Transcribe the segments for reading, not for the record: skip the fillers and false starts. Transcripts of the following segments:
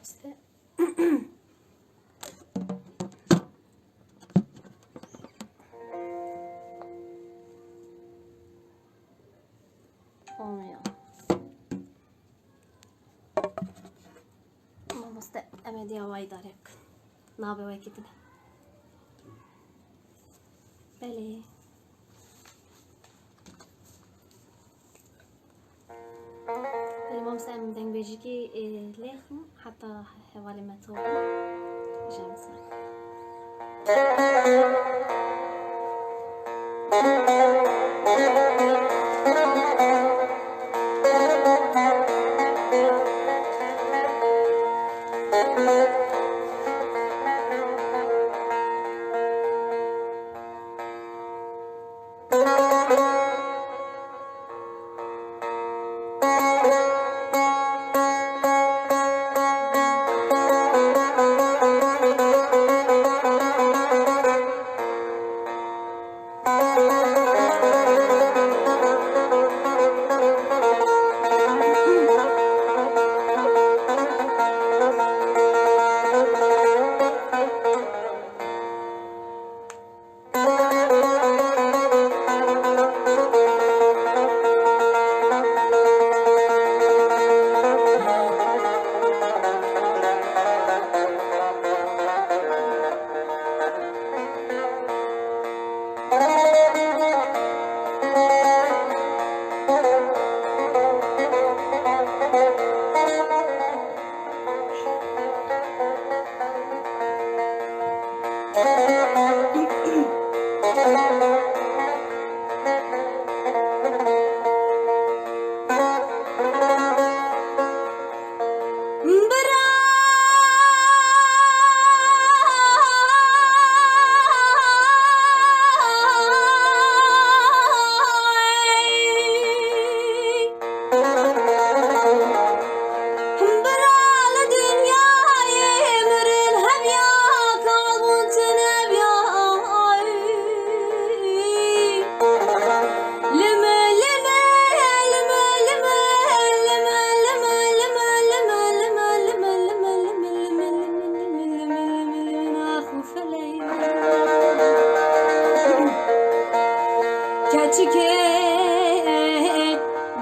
مامۆستا مامۆستا ئەمە دیاوای دارێ بکەن نابێ وایکی دنێ بەلێ مامۆستا ئەم دەنگبێژیکی لێخم حتا هێواڵی مەتۆ ژەمسە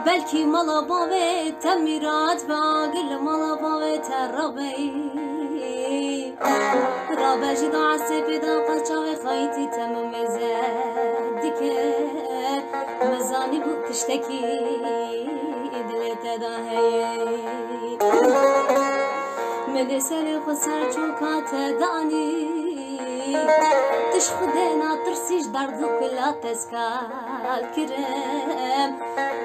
بلکی مالا باوی تمیرات باگل مالا باوی ترابی رابجی دا عصبی دا قچاوی خایتی تمام زدی که مزانی بود تشتکی دلت دا هی من سر خود سر چوکات دانی تش خودنا ترسیش دردو کلا تسکال کرم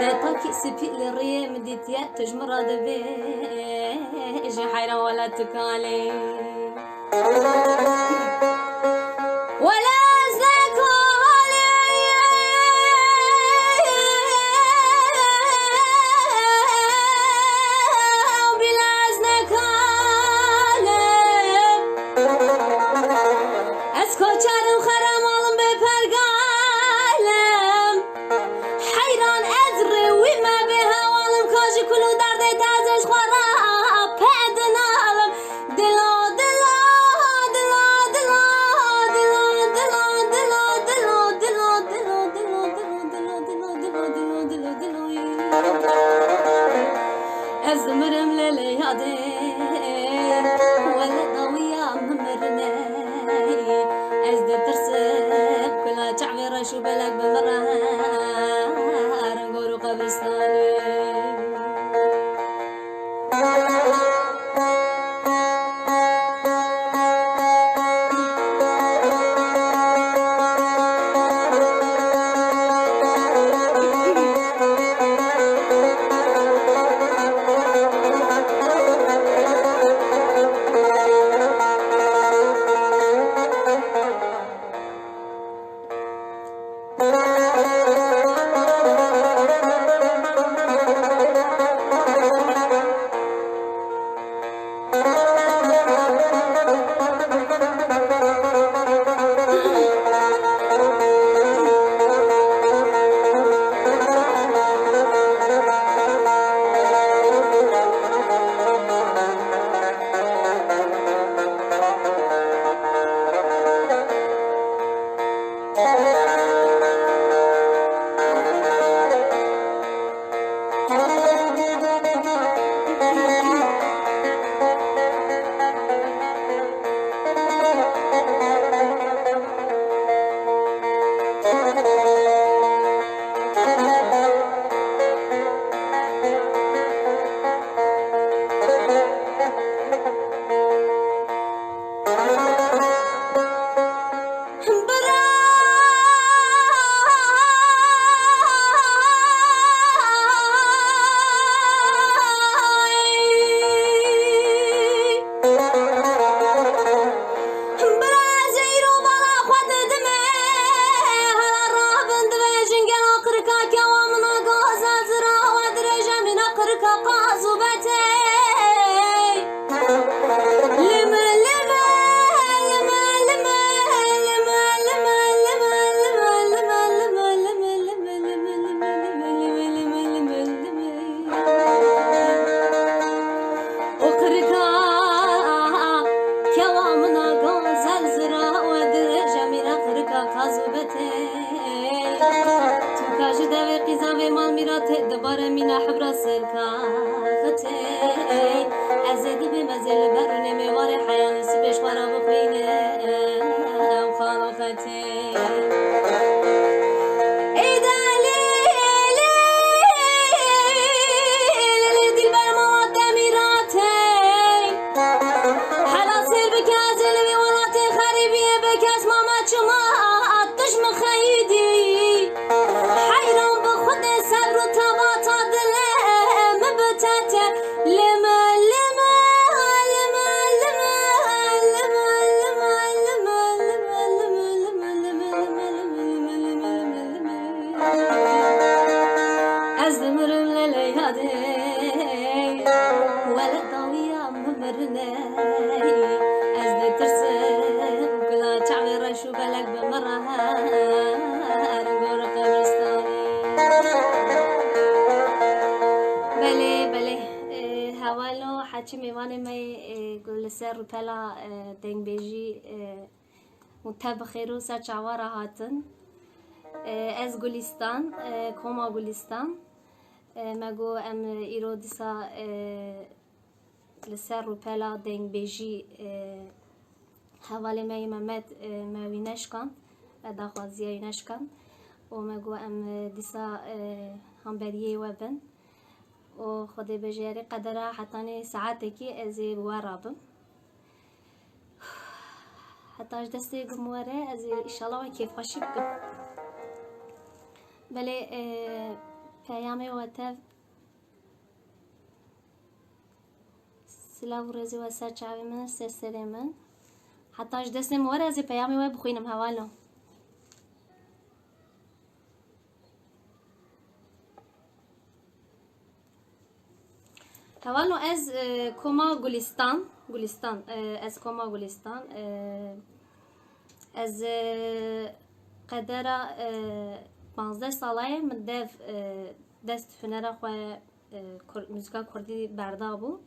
تا كيس في الريم ديتيا تجمر دبي اجي حيرة ولا تكالي ولا زكالي بلا زكالي اسكو چارم خرم علم بپرگالم حيران ازري وما بها والم كاجي كلو دردي تازش خراب بدنا علم دلا دلا دلا دلا دلا دلا دلا دلا دلا دلا دلا دلا دلا دلا دلا ازمرم لليادي ولا ضويا ممرني ازد ترسب كلها شعبي رشو بلك بمرها رنقورو قبرستاني خركا قازوبتي لما لما لما لما لما لما لما لما لما لما لما لما وقركا كوامنا غزل زرا ودرجة من خركا قازوبتي توكاج داوي قزاوي مال ميرات دبارة مينا حبرا سركا ختي أزيد بمزل بروني ميواري حيان سبيش ورا بخويني أم خانو ختي إيدا ليلي دل برموات دميراتي حلا سير بكازل بولاتي خريبية بكاس ماما چما آتش مخيدي حيران بخود صبر و تبات دله مبتته لما لما لما لما لما لما لما لما لما لما از دمرم لليادي ولا ضويا ممرني از دترسم كلا شعبي رشو بلك بمرها رنقور قبرستاني بله هوالو حچی میوانه می گلسر پلا دنگ بیجی متب خیرو سر چوارا هاتن از گلستان کوما گلستان مگو ام ایرو دیسا لسر پلا دنگ بیجی حوالی می ممد موینش کن داخوازیای نشکن و مگو ام دیسا همبریه وبن و خدای بجاری قدره حتانی ساعتی که از وارابم حتاش دستی گمواره از ایشالا و کیف خوشی بکن بله پیامی و تف سلاو رزی و سر چاوی من سرسری من حتاش دستی مواره از پیامی و بخوینم حوالو حوالو از کوما گلستان از کوما گلستان از قدره 15 ساله من دست هنر خو موسیقی کردی بردا بو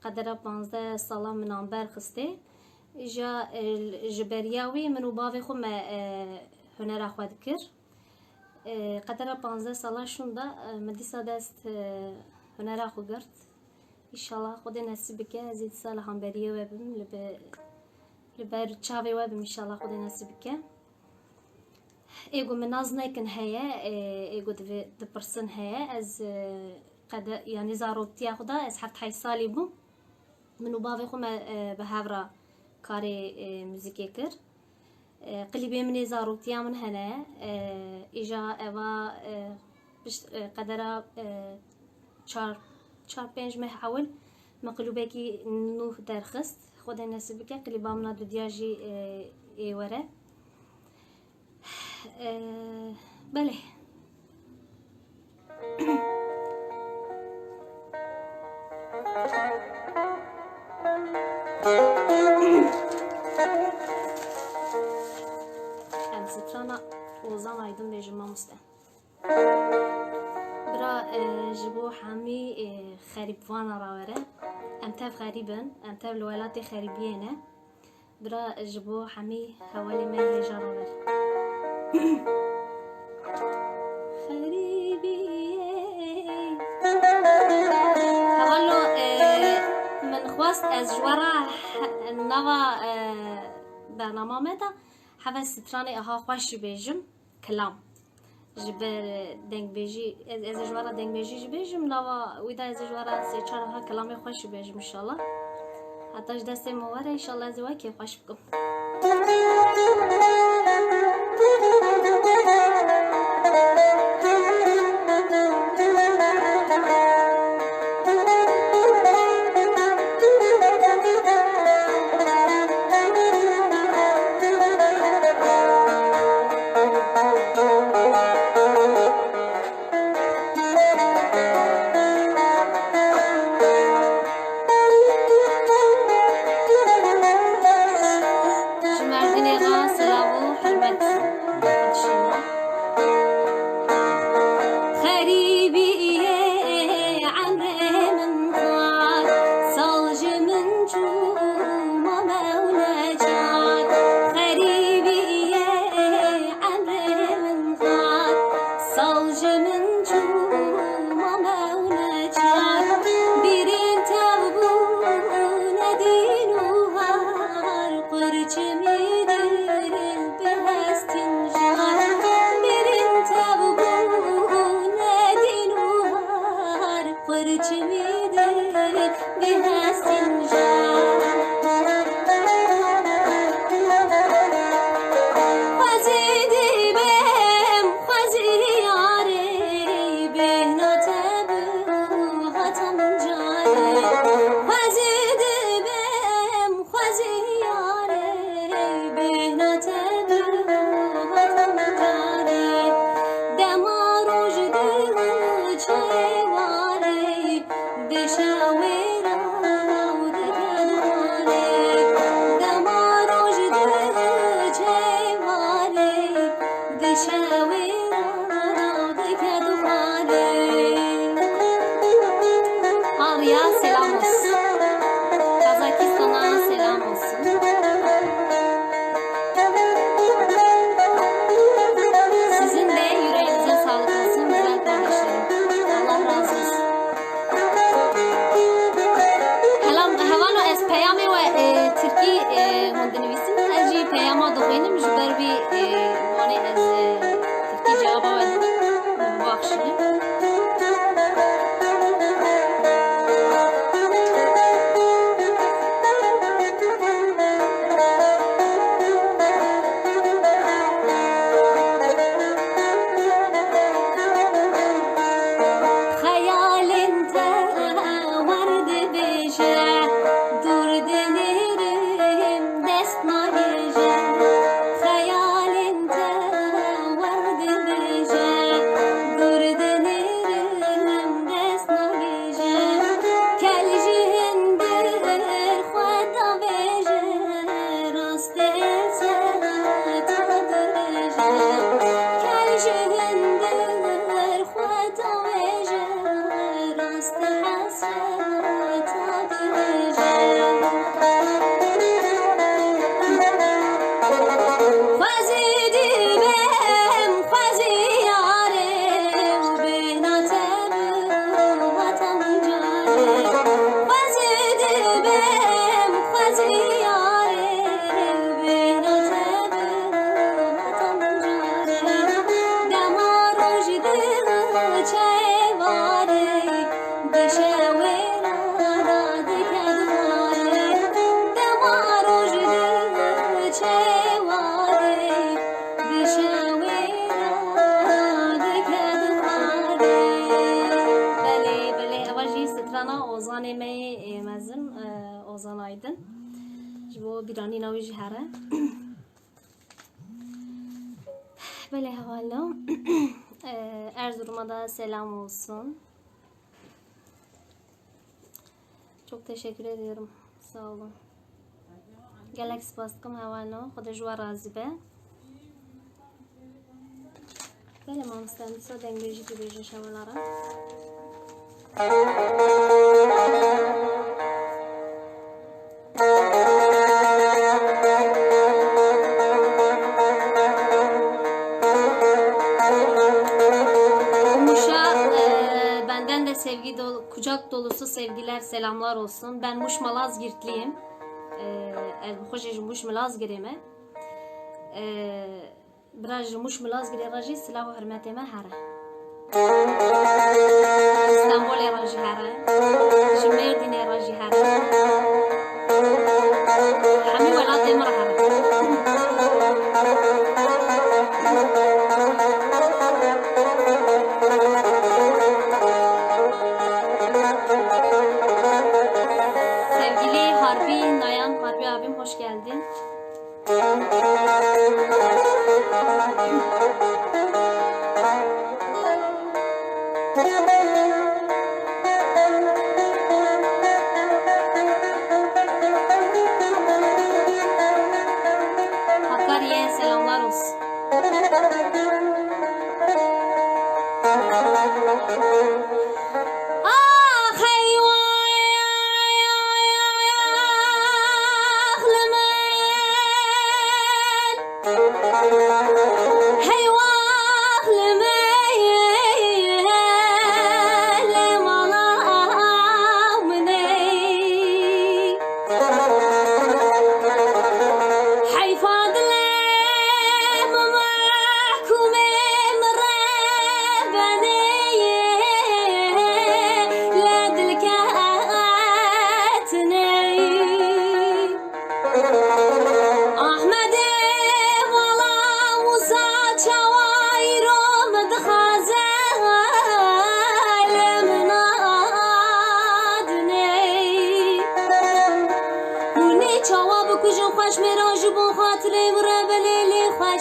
قدره 15 ساله من آنبر خسته جا جبریاوی منو باوی خو ما هنر خو دکر قدره 15 ساله شوندا مدیسا دست هنر خو گرد إنشالله خود نصیب که زید سال هم بریه و بیم لبر چاوی و بیم إنشالله خود نصیب که ایگو مناز نیکن هیا ایگو دپرسن هیا از قد يعني زاروتيا خدا از حفت حي سالي بو منو باوي خو به هورا کاری موزیکی کر قلیبی منی زاروتيا من هنا ایجا اوا قدره چار پنج ماه حول مقلوبه کی نوح درخست خدا نصیب که قلیبا منا دو دیاجی وره بله ام سترانا اوزان ایدون بیجم مامسته برا جبو حمی خریب وانا راوره ام تف خریبن ام تف الولات خریبینه برا جبو حمی حوالی ما هجا راوره خریبیه حوالو من خواست از جوارا نوا برنامه مدا حوا ستراني اها خوش بیجم کلام جبر دنگ بیجی از جوارا دنگ بیجی جبیجم نوا ویدا از جوارا سه چهار ها کلامی خوش بیجم ان شاء الله حتاش دست مواره ان شاء الله از وکی خوش بکم برچمیده به هستینجا خوزیدی بهم خوزی یاری به نتبو هاتم جاری خوزیدی بهم خوزی یاری به نتبو هاتم جاری دماروج دل چیواری دشاویرا دکدواری دماروج دل چیواری دشاویرا دکدواری Ağrı'ya selam olsun. Kazakistan'a selam olsun. Sizin de yüreğinize sağlık olsun güzel kardeşlerim. Allah razı olsun. Hevan o ez peyami ve Türkiye hundinivizim. Ez ji peyama dokuynum. Jiber bir vani ez Türkiye cevaba verdim. Bu akşam. Ozan Aydın. Bu birani navi jihara. Böyle havalı. Erzurum'a da selam olsun. Çok teşekkür ediyorum. Sağ olun. Galaxy bastım havalı. Xuda jwa razı be. Böyle mamstandisa dengleyici gibi şavalara. Benden de sevgi dolu, kucak dolusu sevgiler, selamlar olsun. Ben Muş Malazgirtliyim. Hoş Muş Malazgirt'ime. Biraz Muş Malazgirt raji silah hürmetime hara. İstanbul raji hara. Şimerdin raji hara. Hami velat emra hara. Sevgili Harbi Nayan, Harbi abim hoş geldin.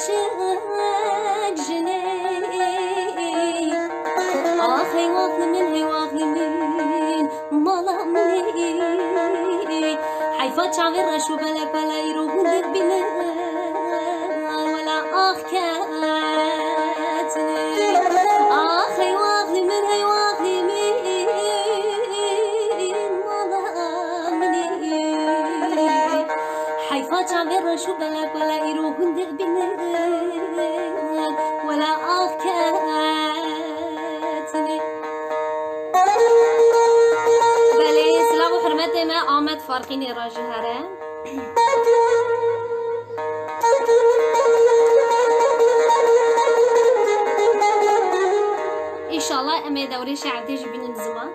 عاشق جني آخي واخلي من مالا مني حيفا شعبي رشو بلك بلا يروحون دبنا ولا آخ كاتني آخي واخلي من مالا مني حيفا شعبي رشو بلك بلا يروحون دبنا ولا آخ كاتني بله سلام و حرمت ما آمد فارقینی راجی هره إنشاءالله أما دوري شعب تيجي بين الزمان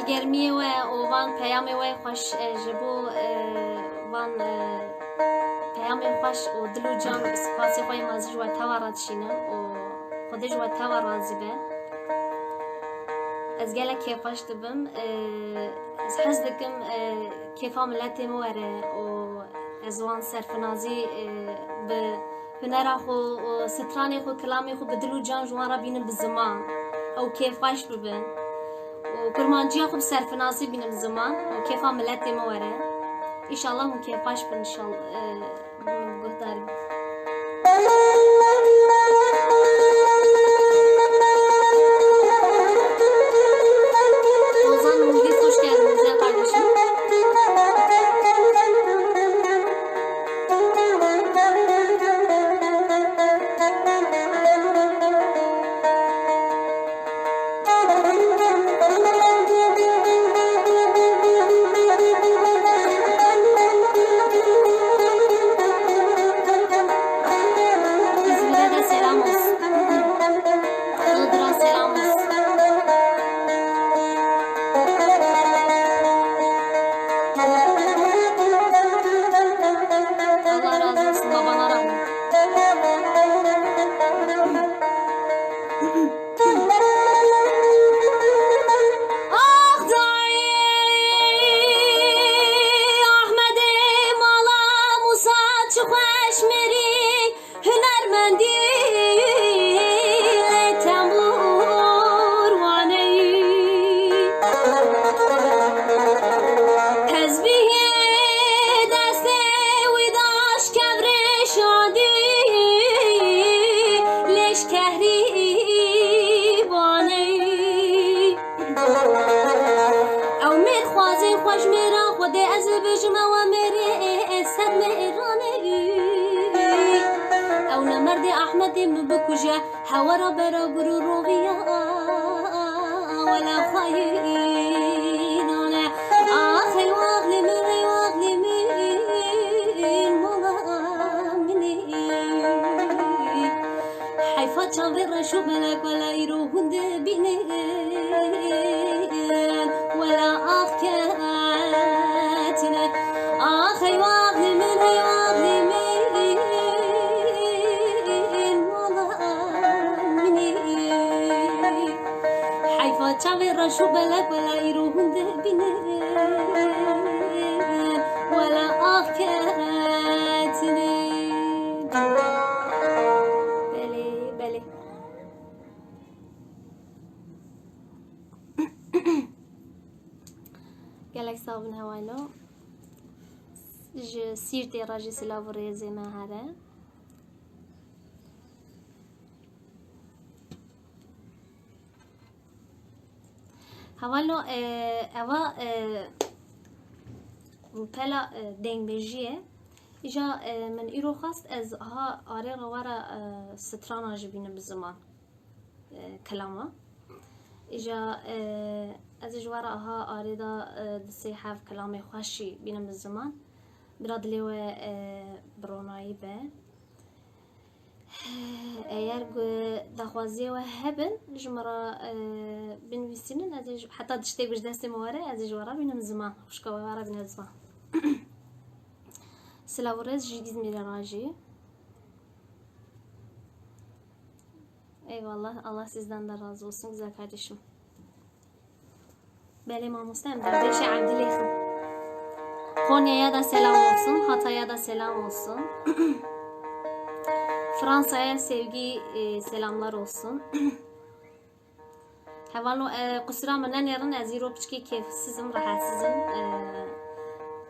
گرمیه و وان پیامی و خوش جبو وان پیامی خوش و دلو جان سپاسی خوی مازی جوا توارد شینه و خودی جوا توارد زیبه از گله کیفاش دبم از حس دکم کیفا ملتی موره و از وان سرفنازی به هنر خو و سترانی خو کلامی خو بدلو جان جوان را بینم بزمان او کیفاش ببن وكرمانجيا خب صرف ناسي بين الزمان وكيف عملت موره ان شاء الله وكيفاش ان شاء الله قدر Ozan Muhlis hoş geldin güzel kardeşim. حوارا برا برو روبيا ولا خاين انا اخي واغلي من مولا مني حيفا شاغر شو بلك ولا يروحون دبيني ولا اخ كاتنا اخي واغلي من شاغر شو بلك ولا يروحون دبيني ولا آخاتني بلي قالك صابن هوالو سيرتي راجي سلاف ريزي ما هذا هوالو اوا پلا دنگ بجیه ایجا من ایرو خواست از ها آره روارا سترانا جبینه بزمان کلاما ایجا از جوارا ها آره دا دسی حف کلامی خوشی بینه بزمان براد لیو برونایی به اگر دخوازی و هبن جمرا بنویسینن از حتی دشته بج دست مواره از جوارا بینم زمان خوشکا وارا بینم زمان سلاورز جدید میره راجی Eyvallah. Allah sizden de razı olsun güzel kardeşim. Benim amustem Derdeşi Abdüleyhim. Konya'ya da selam olsun. Hatay'a da selam olsun. Fransa'ya sevgi selamlar olsun. Havalo kusura menen yarın aziro piçki keyfsizim, rahatsızım.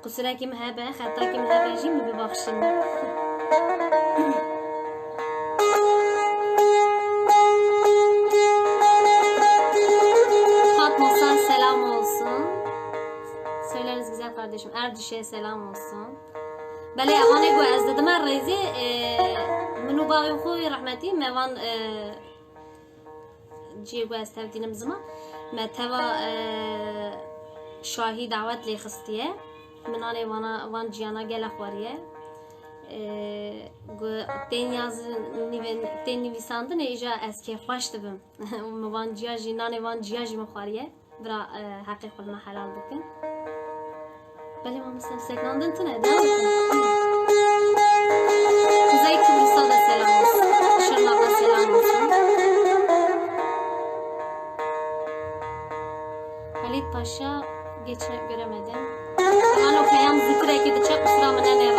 Kusura ki mehebe, hatta ki mehebe jim bir bakışın. Fatma'sa selam olsun. Söyleriniz güzel kardeşim. Erdiş'e selam olsun. Bale avane go az dedim rezi منو باغي خوي رحمتي ميوان جي go az tevdinim zima ما توا شاهی دعوت لی خستیه منانه وان جیانا گل اخواریه تین نویساندن ایجا از که خوش دبم وان جیا جینانه وان جیا جی مخواریه برا حقیق خود ما حلال بکن بله ما مثل سکناندن تنه داو Kuzey Kıbrıs'a da selam olsun. Şırnak'a selam olsun. Halit Paşa göremedim. Ben okuyam zikre gidecek kusura mı ne nerim.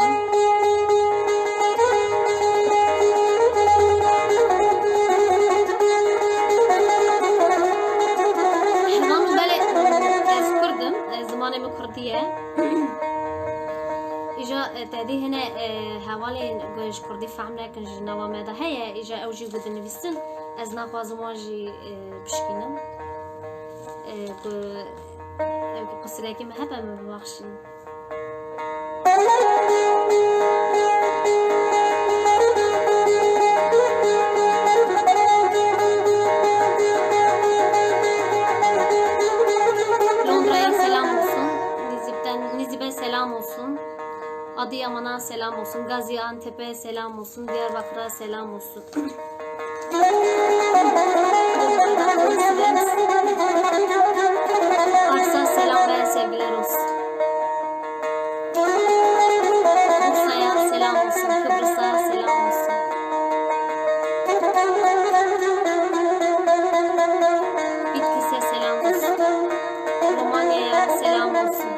Hemen böyle kurdum. Zamanımı kurdiye. إجا تادي هنا حوالي جوج كردي فهمنا كنج نوامه ده هي إجا أوجي بود نویسن از نخوازم واجی بشكينم قصري كي مهبة ما ببخشين Londra'ya selam olsun. Nizip'e selam olsun. Adıyaman'a selam olsun, Gaziantep'e selam olsun, Diyarbakır'a selam olsun. Ars'a selam ve sevgiler olsun. Bursa'ya selam olsun, Kıbrıs'a selam olsun. Bitlis'e selam olsun. Romanya'ya selam olsun.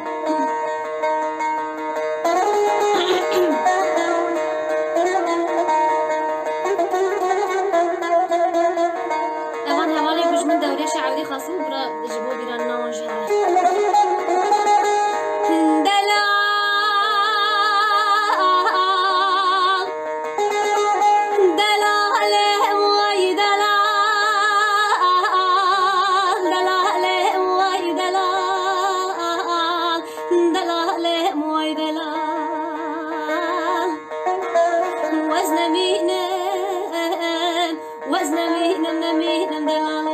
شعبي خاصين برا جبوا بيرانا وجهها دلال دلال واي دلال دلال واي دلال دلال واي دلال وزن مينم وزن مينم نمينم دلال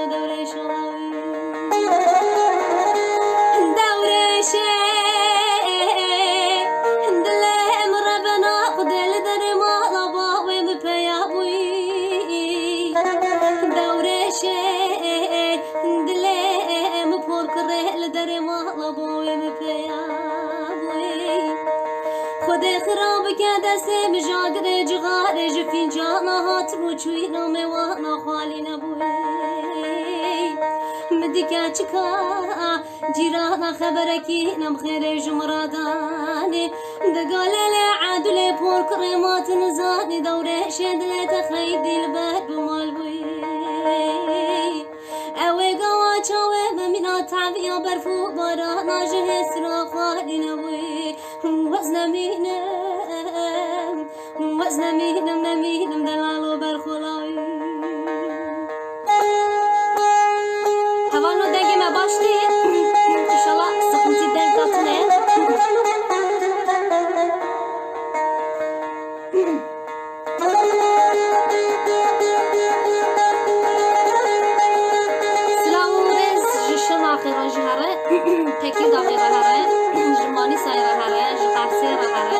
دسته بجاگره جغاره جفین جانا هات بوچوینا میوانا خالی نبوی مدیکا چکا جیرانا خبرکی نم خیر جمرادانی دقاله عادل پور کرمات نزانی دوره شدله تخیدی البر بمال بوی اوه قوا چاوه بمینا تعبیا برفو بارانا جهس را خالی نبوی وزن مینه وزن مينم دلالو برخلاوي هوانو دنگي ما başlı inşallah sıkıntı denk tatlı Slavurez jişna khira jhara teki dagira hara jmani sayra hara jqasira hara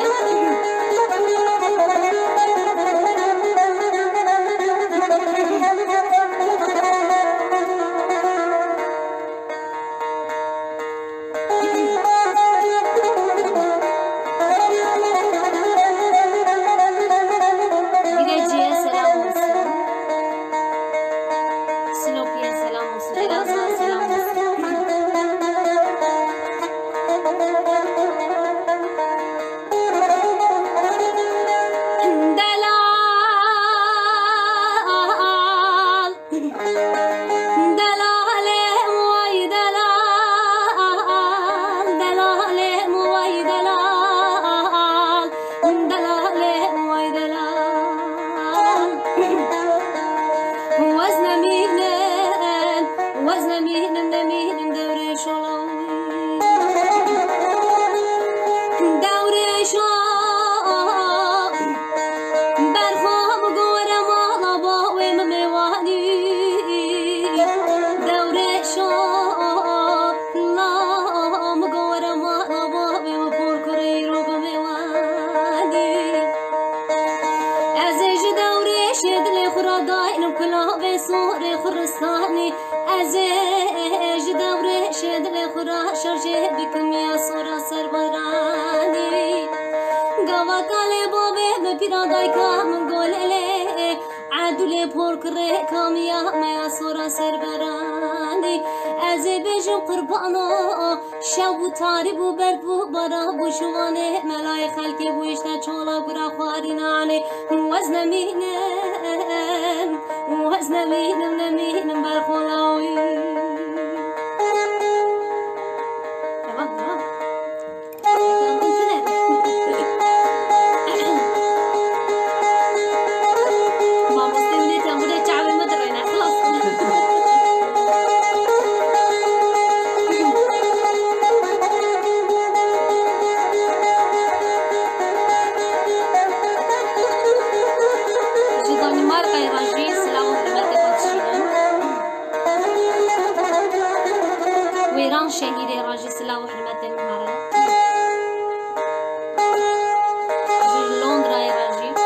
سور خرسانی از دور شدل خورا شرجه بکم یا سورا سربرانی گوا کاله بابه بپیرا دایکا من گلله عدل پر کره کامیا میا سورا سربرانی از بجم قربانو شو تارب و بربو برا بوشوانه ملای خلقی بویشتا چولا برا خوارینانه وزن مینم نمینم برخولاوی شهيري راجي سلا وحرمت المهارة لندرا راجي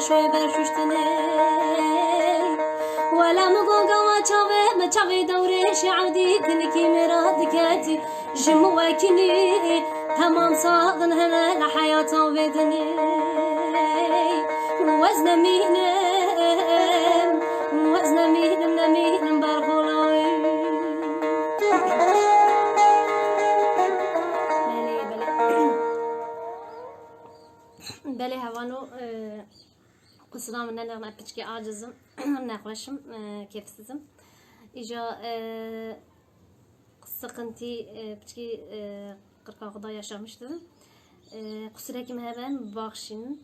شوي برشوشتني ولا مقوقا ما تشاوي دوري شعودي تنكي مرادكاتي جمواكني تمام صاغن هنا لحياة وبدني وزن مينم برخولاوي بله هوانو قصدا من نرغم أبتشكي عاجزم ناقلشم كيفسزم إجا قصة قنتي بتشكي قرقا خدايا شامشتم قصرا كي مهبان باخشين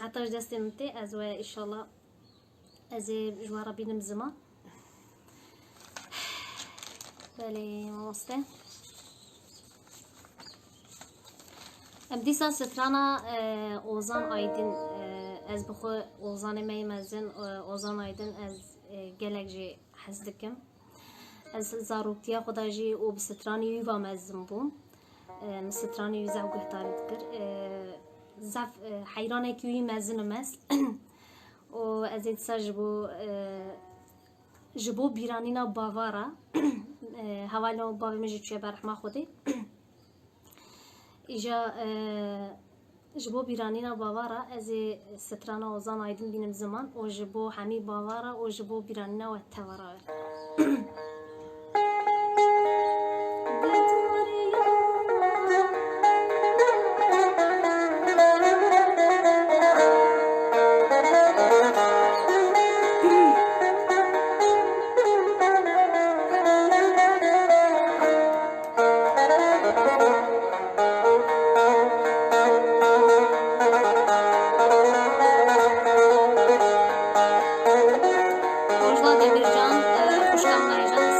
حتى جدستي منتي أزوا إن شاء الله أزي جوارا بينم زما بله موسته امدیسا سترانا اوزان آیدین از بخو اوزان میمزن اوزان آیدین از گلک جی حزدکم از زاروکتیا خدا جی او بسترانی یووا مزن بوم سترانی یوزا و گهتاری دکر زف حیرانه کیوی مزن مس و از این سر جبو بیرانینا باوارا حوالا باوی مجید چوی برحما خودی إجا جبو بيرانينا باوارا أزي سترانا وزان عيدين بينم زمان وجبو حمي باوارا وجبو بيرانينا والتوارا Demircan, hoş geldin Aycan.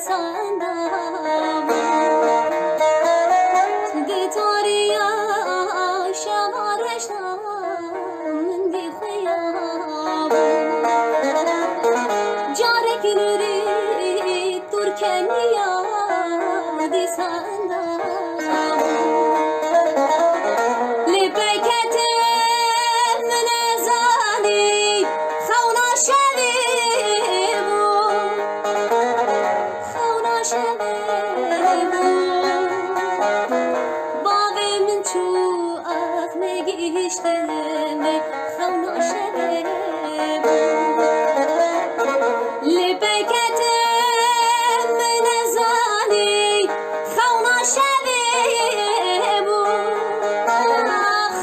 سندم دی تاریا شمارشتم من دی خیام جاره کنوری ترکنیا دی سندم لبکت من ازانی خونا شویمو خونا شویمو باوی من چو اخ نگیشتم خونا شویمو لبکت من ازانی خونا شویمو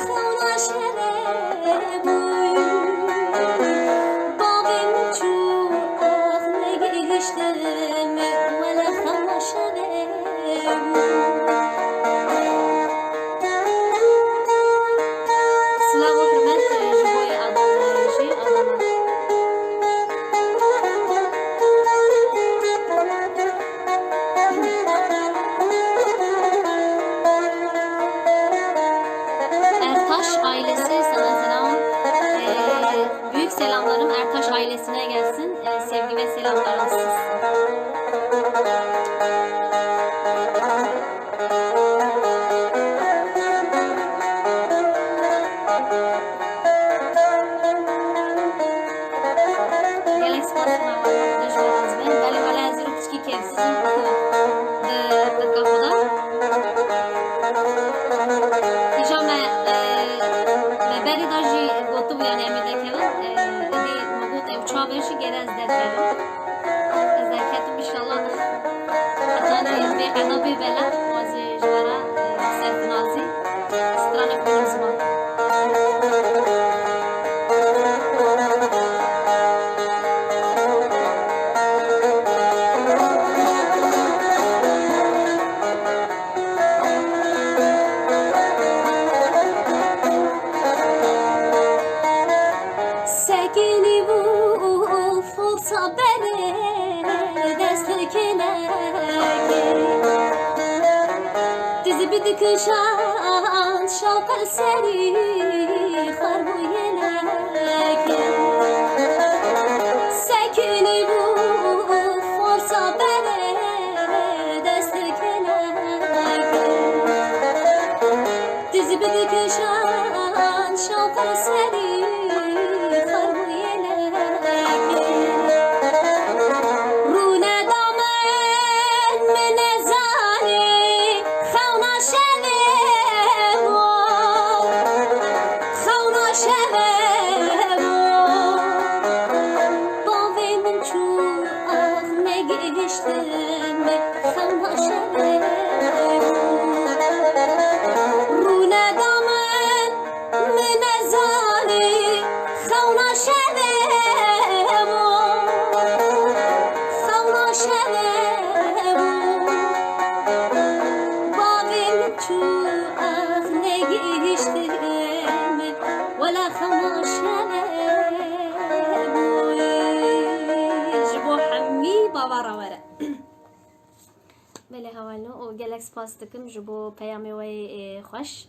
خونا شویمو باوی من چو اخ نگیشتم ولا خونا شویمو سلام و حرمت جوی آدم‌هایی آدم Ertaş ailesi sana selam. Büyük selamlarım Ertaş ailesine gelsin. Sevgi ve selamlarınız. Gelek spasına düşmeniz ben. Bale bale hazır küçük kevsizim. De kapıda. Diyeceğim ben beri daji gotu bu yani emide kevin. Dedi mabut uçağı verişi geri az derkerim. Az derkerim inşallah. Hatta bir anabi bela vazi jara serfinazi strana konuşma. سکینی و فرصا بره دست کنکی دیزی بدکشان شوق سری خربوی لکی سکینی و فرصا بره دست کنکی دیزی بدکشان شوق سری بله هوالو و گلک سپاس دکم جبو پیامی وی خوش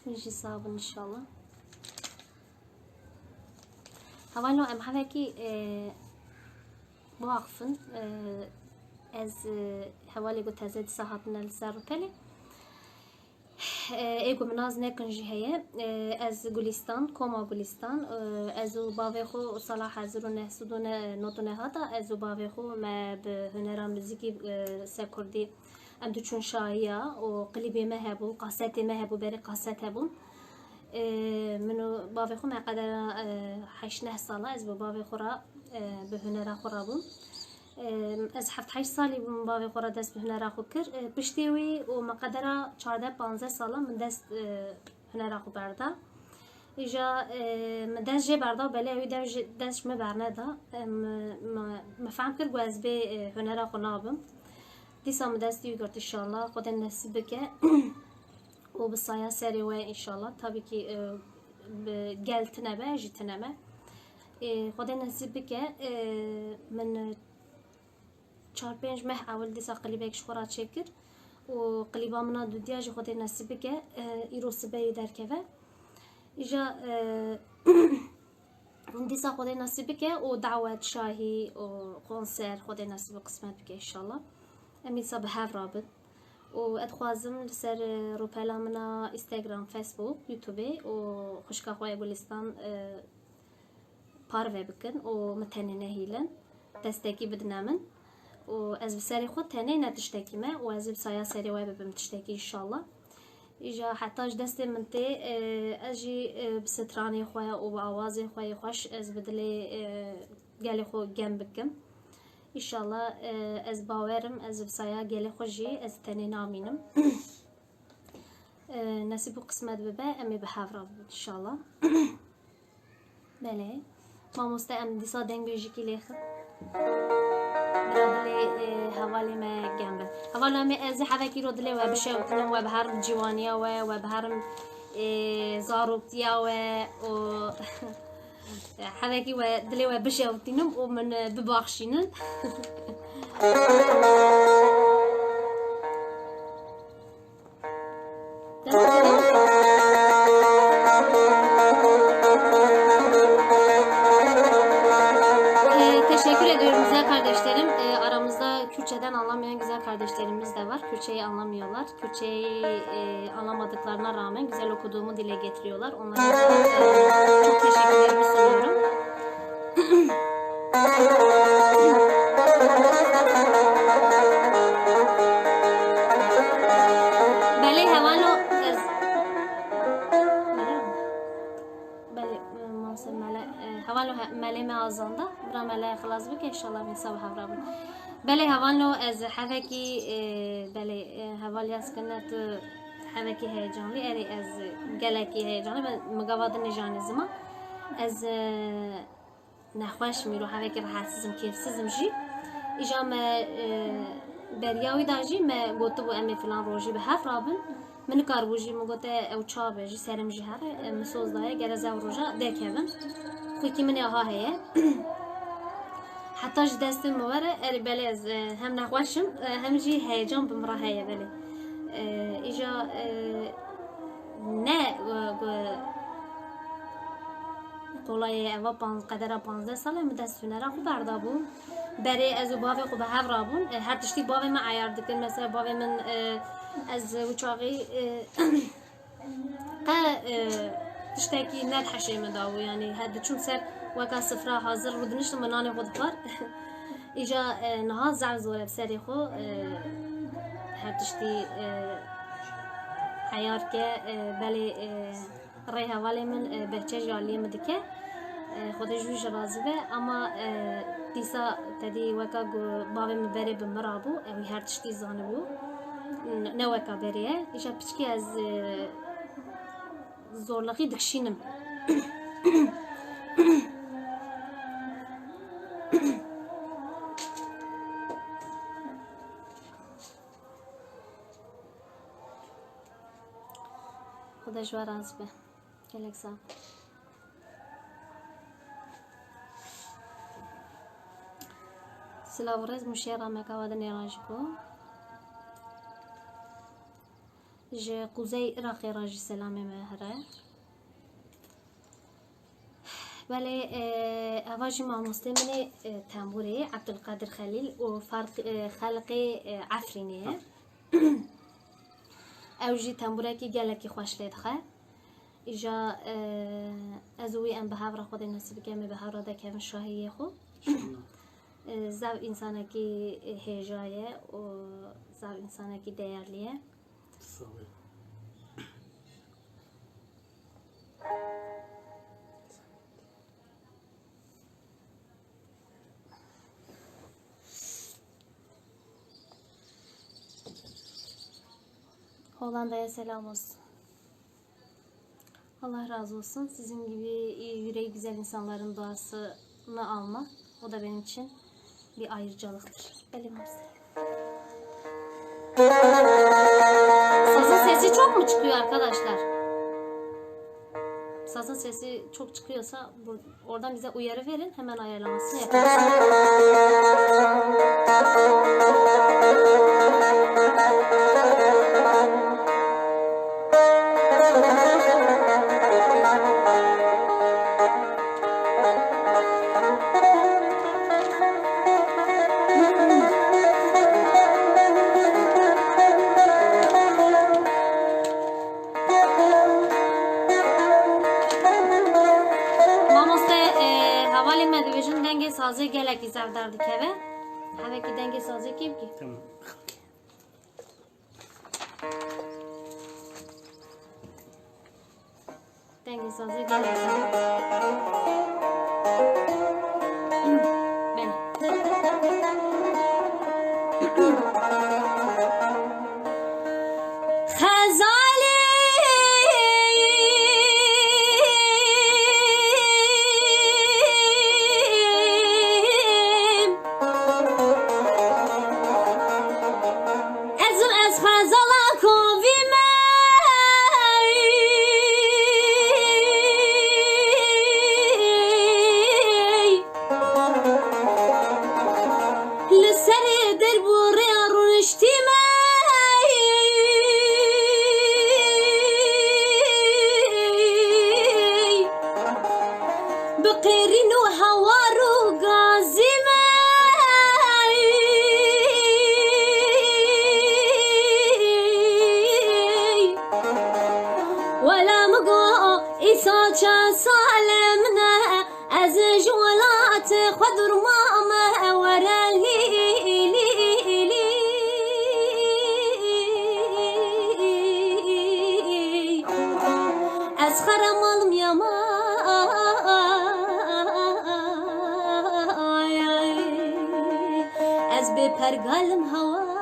نجي صعب ان شاء الله هوالو ام هواكي واقفن از هوالي قلت هزيد ساعتنا لسر وكالي ایگو مناز نکنجی هیه از گلستان کوما گلستان ازو باوی خو صلاح حضر نحسدون نوتونه هاتا ازو باوی خو ما به هنرا موزیکی سکردی ام دو چون شایا و قلیبی مهبو قاستی مهبو بری قاست هبون منو باوی خو ما قدر 8 ساله از باوی خورا به هنرا خورا بون از 7-8 سالی من باوی خورا دست به هنر خو کر پشتیوی و مقدره 14-15 ساله من دست هنر خو برده ایجا من دست جه برده بله اوی دست ما برنه دا مفهم کر گوز به هنر خو نابم دیسا من دست دیوی گرد انشالله خود نصیب که و بسایه سری و انشالله طبی که geltine be, jitine be. خدا نصیب بکه من 4-5 ماه اول دیسا قلیبکش خورا چکر و قلیبا منا دو دیاج خدا نصیب بکه ایرو سبه درکه ایجا دیسا خدا نصیب بکه و دعوت شاهی و کنسر خدا نصیب قسمت بکه انشالله امی صاحب هف رابط و ادخوازم لسر روپلا منا اینستاگرام فیسبوک یوتیوبی و خوشکا خواه گلستان پارو بکن و متنه نهیلن دستکی بدنا من و از بسری خود تنه نتشتکی ما و از بسایا سری وای ببم تشتکی انشالله ایجا حتاج دست من تی اجی بسترانی خواه و آوازی خواه خوش از بدلی گلی خو گم بکم انشالله از باورم از بسایا گلی خوشی از تنه نامینم نصیب قسمت ببه امی به حفره بود انشالله بله ما مستعم دیسا دنگ بیجی لیخ برادلی حوالی ما جنبه حوالی ما از حوالی رو دلی و بشه وتنم و بهرم جوانیا و بهرم زاروبتیا و حوالی و دلی و بشه وتنم و من بباخشینن Kürtçeden anlamayan güzel kardeşlerimiz de var. Kürtçeyi anlamıyorlar. Kürtçeyi anlamadıklarına rağmen güzel okuduğumu dile getiriyorlar. Onlara çok teşekkürlerimi sunuyorum. Bale hevalo هوالو مالی ما آزانده برا مالی خلاص بکه انشالله من صبح هفرابون بله هوالو از حوکی بله هوالی از کنت حوکی هیجانی اری از گلکی هیجانی مقابل نجانی زمان از نخواش میرو حوکی راحتسزم کیفسزم جی ایجام بریاوی داجی ما گوتو بو امی فلان روزی به هفرابون من کار بوجی مگوته او چابه جی سرم جی هره مسوز دایه گرزه و روزا دکهون خویکی من آها هیه حتی جی دستم مواره اری بله از هم نخواشم هم جی هیجان بمرا هیه بله ایجا نه طولای اوا قدره 15 ساله مدستونه را خوب بردابون برای از باوی خوب هف رابون هر تشتی باوی من عیار دکن مثلا باوی من از وچاقی تشتكي نلحشي مداو يعني هاد تشوف سر وكا صفرا حاضر ودنشت مناني خود بار اجا نهار زعل زوره بسري خو هاد تشتي حيار كه بلي ريها والي من بهچه جالي مدكه خود جوج راضي به اما ديسا تدي وكا بابي مبري بمرابو او هر تشتي زانبو نوكا بريه اجا بچكي از zorlaki dikşinim. Xuda jwar az be. Gelek sağ. Silavrez muşera mekavada nerajiko. جه قوزي راقي راجي سلامي مهرة بله اواجي مع مسلمني تنبوري عبد القادر خليل وفرق خلقي عفرينيه اوجي تنبوري كي جالكي خوش لدخه اجا ازوي ام بهاور خود نصیب کم بهاور دکم شاهی خو زاو انسانه کی هجایه و زاو انسانه کی değerliye Hollanda'ya selam olsun. Allah razı olsun. Sizin gibi yüreği güzel insanların duasını almak, o da benim için bir ayrıcalıktır. Benim Sazın sesi çok mu çıkıyor arkadaşlar? sazın sesi çok çıkıyorsa oradan bize uyarı verin. Hemen ayarlamasını yaparız. Denge sazı gelek izavdardık eve. Heve ki denge sazı kim ki? Tamam. Denge sazı gelek ben. خضر ماما ورا أسخر مالم يا ما أز بپرگالم هوا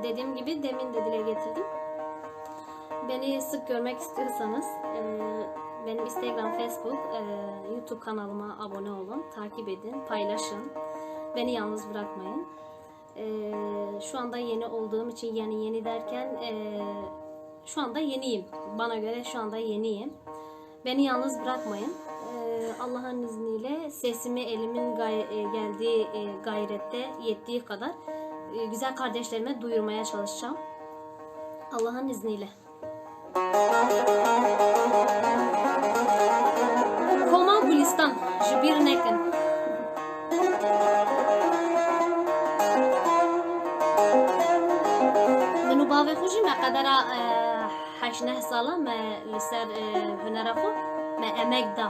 Dediğim gibi demin de dile getirdim. Beni sık görmek istiyorsanız benim Instagram, Facebook, YouTube kanalıma abone olun, takip edin, paylaşın. Beni yalnız bırakmayın. Şu anda yeni olduğum için yeni derken şu anda yeniyim. Bana göre şu anda yeniyim. Beni yalnız bırakmayın. Allah'ın izniyle sesimi elimin geldiği gayrette yettiği kadar güzel kardeşlerime duyurmaya çalışacağım. Allah'ın izniyle. Koma Gulistan, Jibir Nekin. منو باوی خوشی ما قدر 8 ساله ما لسر هنر خو ما امک دا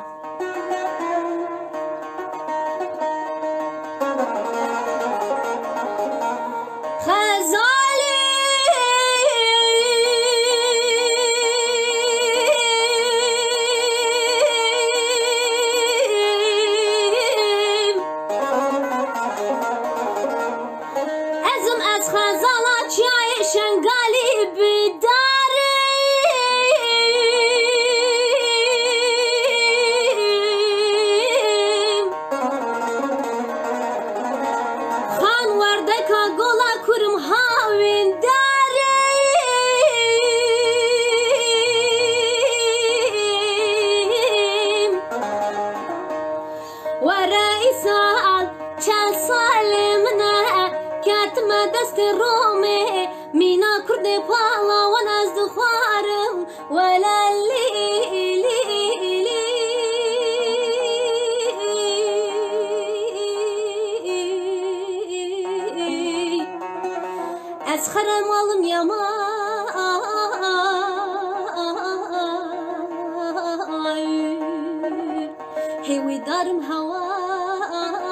هوی دارم هوای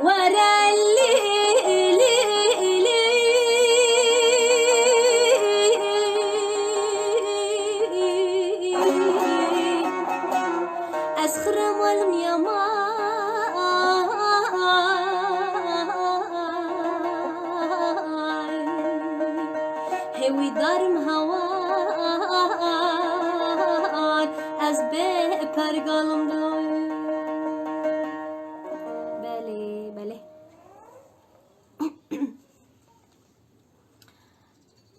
ورلی أسخرم والميما هوي دارم هوان از به پرگالم دلوی بله بله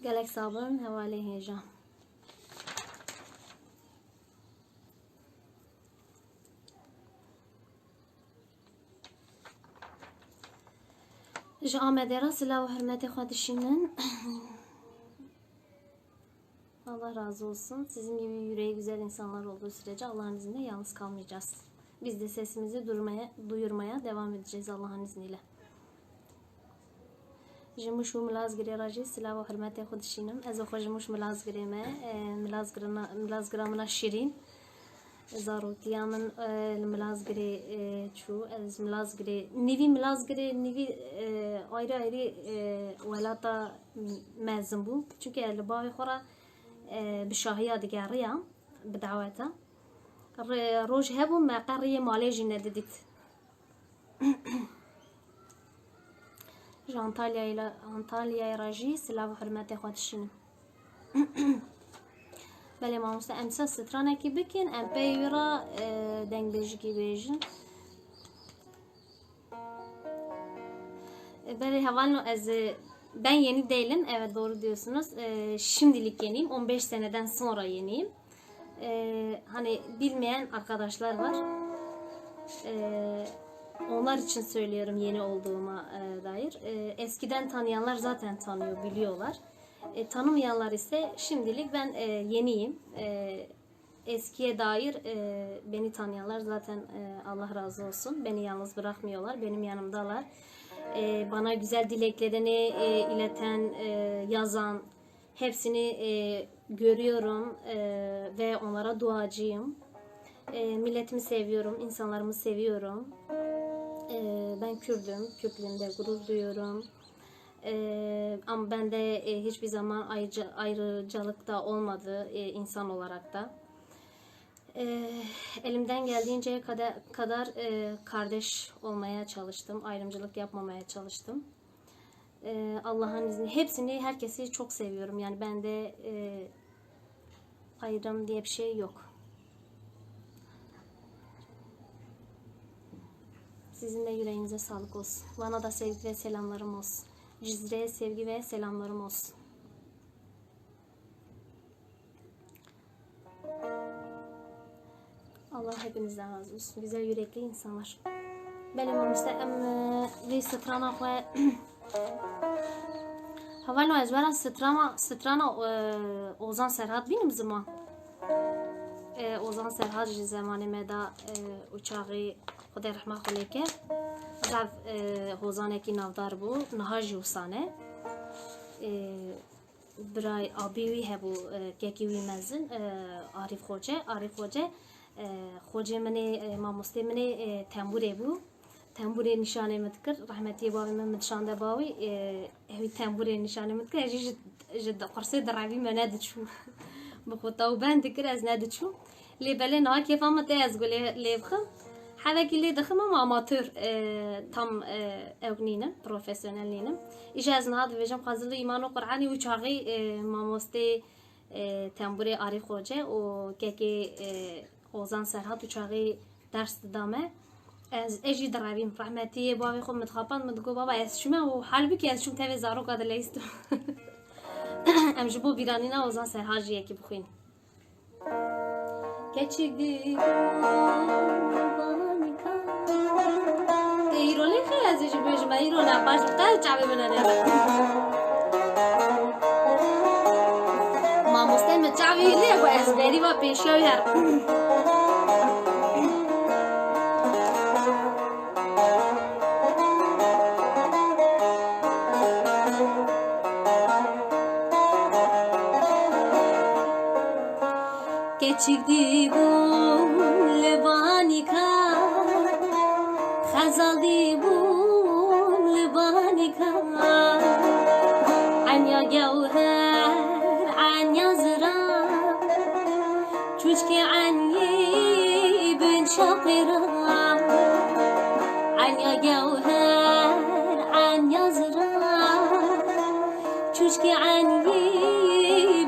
گلک صابن حواله هیجان جا آمده را سلا و hürmeti خودشinin. Allah razı olsun. Sizin gibi yüreği güzel insanlar olduğu sürece Allah'ın izniyle yalnız kalmayacağız. Biz de sesimizi duyurmaya devam edeceğiz Allah'ın izniyle. جموش و ملازگری راجی سلا و حرمت خودشینم. از خود جموش ملازگری ما ملازگرامنا شیرین. زاروتیامن ملازگری چو از ملازگری نیوی ayrı ولata مزن بو. çünkü elbağ خورا بشاهية دقارية بدعواتها روج هبو ما قرية ماليجي نددت Antalya راجي سلاو حرمتي خودشينم بله ما مستا امسا سترانه کی بکن ام پیورا دنگ بیجی کی بیجن بله havalno az ben yeni değilim. Evet doğru diyorsunuz. Şimdilik yeniyim. 15 seneden sonra yeniyim. Hani bilmeyen arkadaşlar var. Onlar için söylüyorum yeni olduğuma dair. Eskiden tanıyanlar zaten tanıyor, biliyorlar. Tanımayanlar ise şimdilik ben yeniyim. Eskiye dair beni tanıyanlar zaten Allah razı olsun. Beni yalnız bırakmıyorlar. Benim yanımdalar. Bana güzel dileklerini ileten, yazan hepsini görüyorum ve onlara duacıyım. Milletimi seviyorum, insanlarımı seviyorum. Ben Kürdüm, Kürtlüğümde gurur duyuyorum. Ama bende hiçbir zaman ayrıcalık da olmadı insan olarak da. Elimden geldiğince kadar kardeş olmaya çalıştım. Ayrımcılık yapmamaya çalıştım. Allah'ın izniyle hepsini, herkesi çok seviyorum. Yani bende ayrım diye bir şey yok. Sizin de yüreğinize sağlık olsun. Bana da sevgi ve selamlarım olsun. Cizre'ye sevgi ve selamlarım olsun. Allah hepinizden razı olsun. Güzel yürekli insanlar. Benim müstem ve strana ve havalo ezbera strana Ozan Serhat benim zaman. Ozan Serhat zamanı meda uçağı Xuda rahmet xuleke. Zav Ozaneki navdar bu. Nahaji usane. Bray abiwi hebu kekiwi mezin Arif Hoca. Hoca mene mamoste mene tembure bu. Tembure nişane metkir. Rahmeti babam medşande bawi. Evi tembure nişane metkir. Eji jidda qursi darabi menad çu. بخوتاو بند كر از ندچو لی بله نه کیف هم ته از گله لیفخم حالا کلی دخم ما آماتور tam اغنینم پروفسیونل نینم ایش از نهاد ویژم خازل ایمان و قرآنی و چاقی ماموسته تنبوری عارف خوجه و که Ozan Serhat و چاقی درس دامه از اجی درابیم رحمتی بابی خود متخابن مدگو بابا از شما و حال بی که از شما تفی زارو قدر لیستو ام جبو بیرانینا Ozan Serhat'یه که بخوین geçirdi ایرانی خیلی از ایشون بهش من ایران نباش قد جعبه مننه ما مستم جعبه لیه و از بری و پیشیوی هر keçik dibun libani ka khazal dibun libani ka anya jawhar anya zra çuçki anyi bin şaqira anya jawhar anya zra çuçki anyi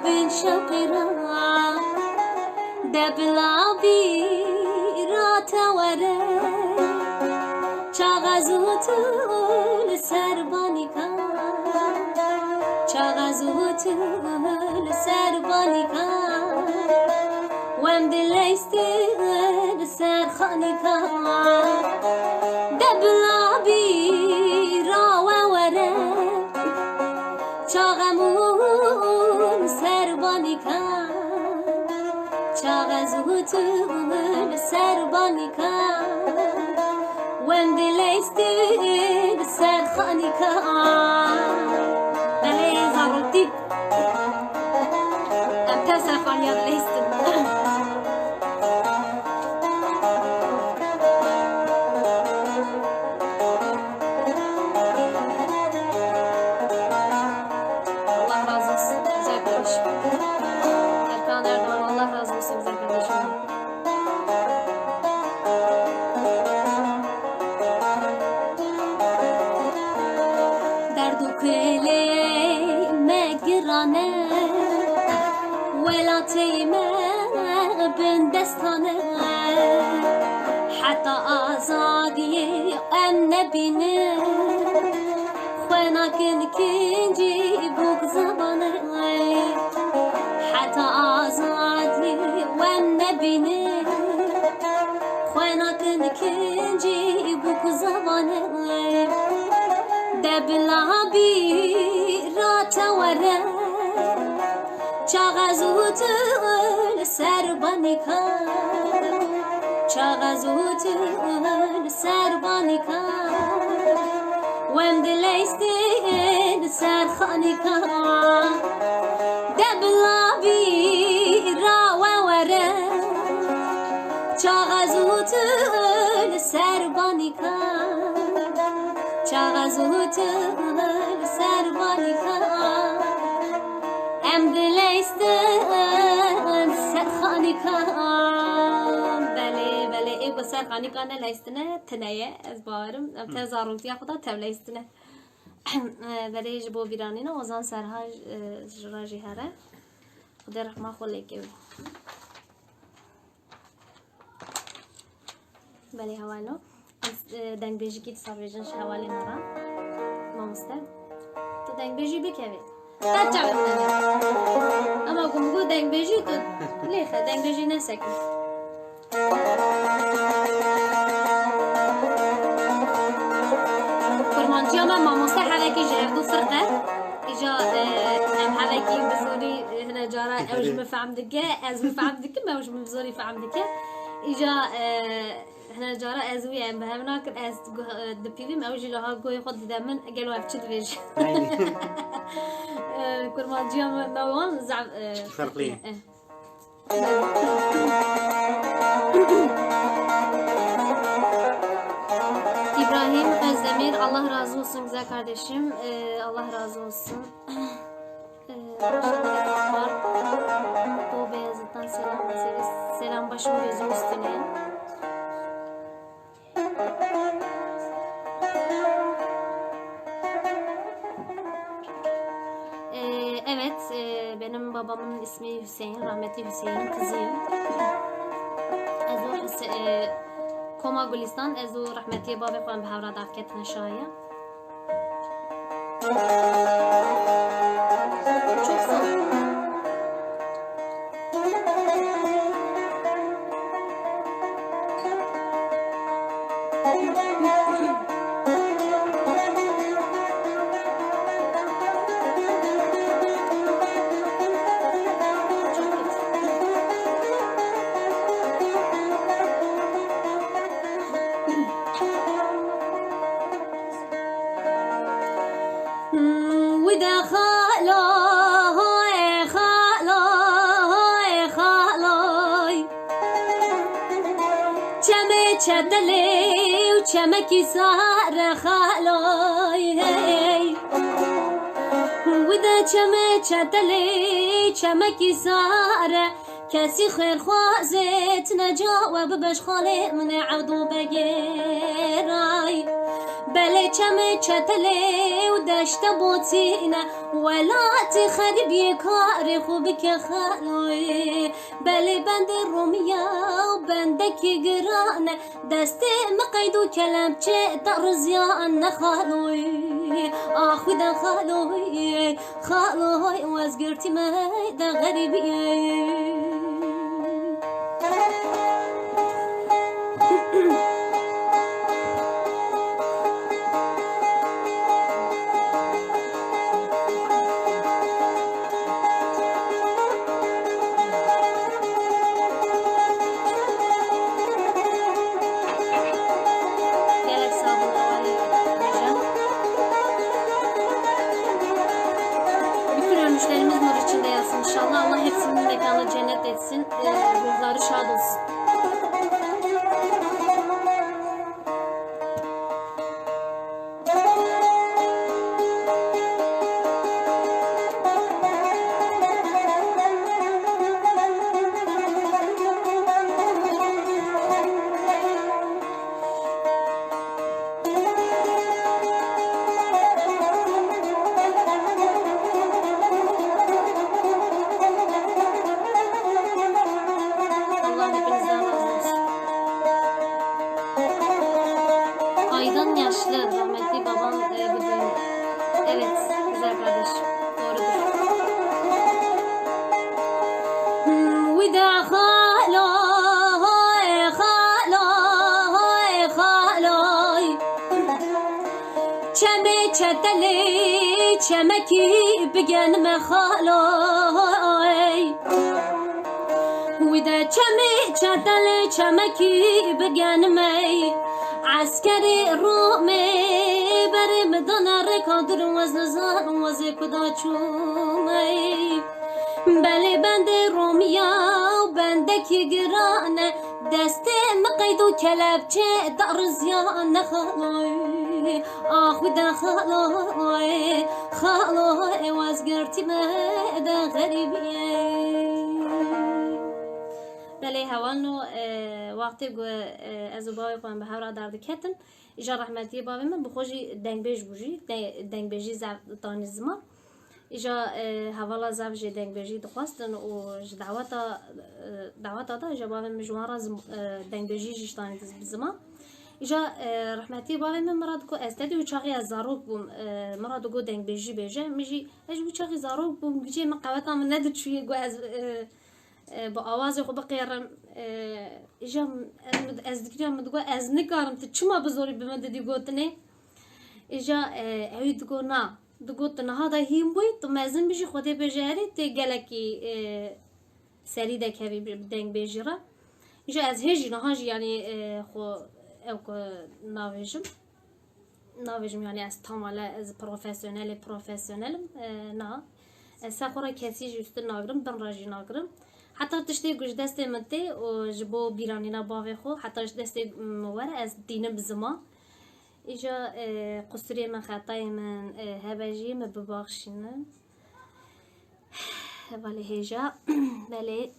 bin şaqira دبلابی را توره چاغزوت لسربانی کن چاغزوت لسربانی کن وم دلیست لسرخانی کن دبلابی را وره چاغمون سربانی کن چاغزوت لسربانی کن وم دلیستی لسرخانی کن بله زاروتی ابتر سرخانی دلیستم حتی آزادی ام نبینه خونا کن کنجی بوک زبانه حتی آزادی ام نبینه خونا کن کنجی بوک زبانه دبلابی را توره چاغزوت لسربانی کن چاغزوت لسربانی کن وم دلیستی لسرخانی کن دبلابی را وره چاغزوت لسربانی کن چاغزوت لسربانی کن ام دلیستی لسرخانی کن بله ای بسر خانی کنه لیستنه تنیه از بارم تا زاروتی خدا تب لیستنه بله جبو بیرانینا وزان سرها جراجی هره خدا رحمه خوله که بله حوالو دنگ بیجی که تصاب بیجنش حوالی مرا مامستر تو دنگ بیجی بکوید تا چاوه منه اما گمگو دنگ بیجی تو لیخه دنگ بیجی نسکن کرمانچی هم ماموسته حوکی جهر دو فرقه ایجا هم حوکی بزوری هنا جارا اوش مفهم دکه از مفهم دکه ما اوش بزوری فهم دکه ایجا هنا جارا ازوی هم به هم ناکر از دپیویم اوجی لها گوی خود دیدم من اگل وف چید ویج کرمانچی هم موان زعب فرقلیه İbrahim Özdemir, Allah razı olsun güzel kardeşim. Allah razı olsun. Doğu Beyazıt'tan selam. Selam başım gözüm üstüne. Evet, benim babamın ismi Hüseyin, rahmetli Hüseyin'in kızıyım. Koma Gülistan, ezo rahmetli babam خوان به هورا دفکت نشایه. çok sağ ol. چدلی و چمکی سر خالای وده چدلی چمکی سر کسی خیر خوازت نجاوب بش خاله من عودو بگیرای بله چدلی و دشت بوتینه ولات خربی کار خوب که خالای بله بند رومیا و بندکی گرانه دست مقید و کلم چه در زیان نخالوی آخوی خالوی وازگرتی مهد غریبیه Yolları şad olsun. Aydan yaşlı rahmetli babam bugün. Evet güzel kardeş. Doğrudur. Vida khaloy çeme çeteli çemeki begenme khaloy vida çeme çeteli çemeki begenme عسكري رومي بري مدن ركادر وزن زان وزي كدا چومي بلي بند روميا وبندك يقرانه دستي مقيدو كلبچه دار زيان خالوي آخو دا خالوي وازگرتي مهدا غريبيه بله هوانو وقتی گو از باوی خواهم به هورا درد کتن ایجا رحمتی باوی من بخوشی دنگ بیج بوجی دنگ بیجی زفتانی زما ایجا هوالا زفجی دنگ بیجی دخواستن و دعوت دا ایجا باوی من جوان را دنگ بیجی جشتانی زما ایجا رحمتی باوی من مراد کو استدی و چاقی از زاروک بوم مراد گو دنگ بیجی بیجه میجی اج بو چاقی زاروک بوم گجی من قوتا من ندد شوی گو از با آوازی خوب قیرم ایجا از دکتر مدگو از نکارم تو چما بزوری به من دیدی گوتنی ایجا اوید گو نه دگوت نه هدا هیم بوی تو مزن بیشی خودی بجاری تی گلکی سری دکوی دنگ بیجرا ایجا از هجی نه هاج یعنی خو او کو ناویجم یعنی از تمالا از پروفسیونل نه سخورا کسی جست ناگرم بن راجی ناگرم حتی تشتی گوش دسته منته و جبو بیرانینا باوی خو حتی دسته مواره از دینم بزما ایجا قصری من خطای من هبجی من بباخشینه ولی هیجا ولی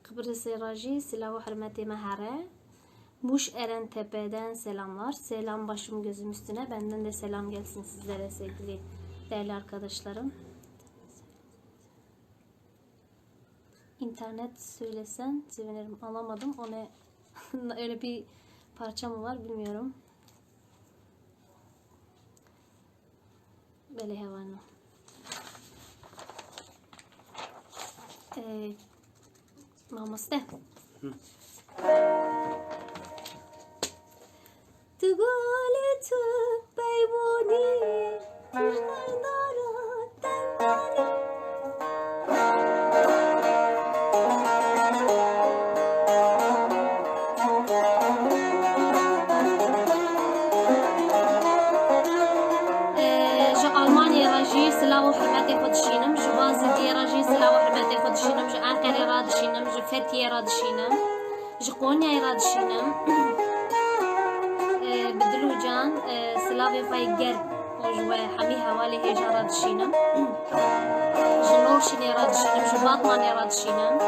Kıbrıs Raji Silahı Hürmeti Mehare Muş Eren Tepe'den selamlar. Selam başım gözüm üstüne. Benden de selam gelsin sizlere sevgili değerli arkadaşlarım. İnternet söylesen sevinirim. Alamadım. Onu öyle bir parça mı var bilmiyorum. Böyle hevanı. Namaste. Tu gole tu bayboni dara tangani Almanya راجي سلا وحرمتي خود شينم جواز دي راجي سلا وحرمتي خود شينم جو انقري راد شينم جو فتي راد شينم جو قونيا راد شينم بدلو جان سلاوي خاي گر وجوا حمي حوالي هيجا راد شينم جنور شيني راد شينم جو باطماني راد شينم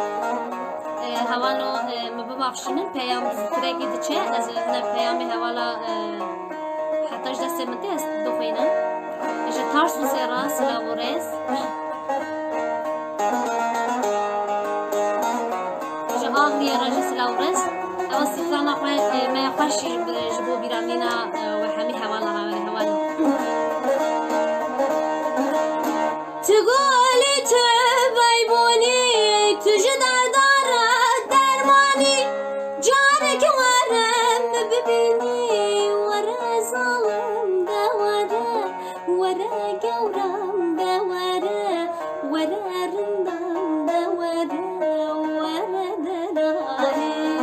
هوانو مبابا شينم بيام تريكي دچه از هنا بيامي حوالا حتى جدا سمتي است دخينم اجا تارسو سيرا سلاو ريز اجا آغري راجي سلاو ريز او سيفرانا ما يخوش جبو بيرامينا وحمي حوالا تقولي تبايبوني تجدر دارت درماني جارك ورم ببيني ورا ظالم ده ورا قورم ده ورا رندم ده ورا دلالي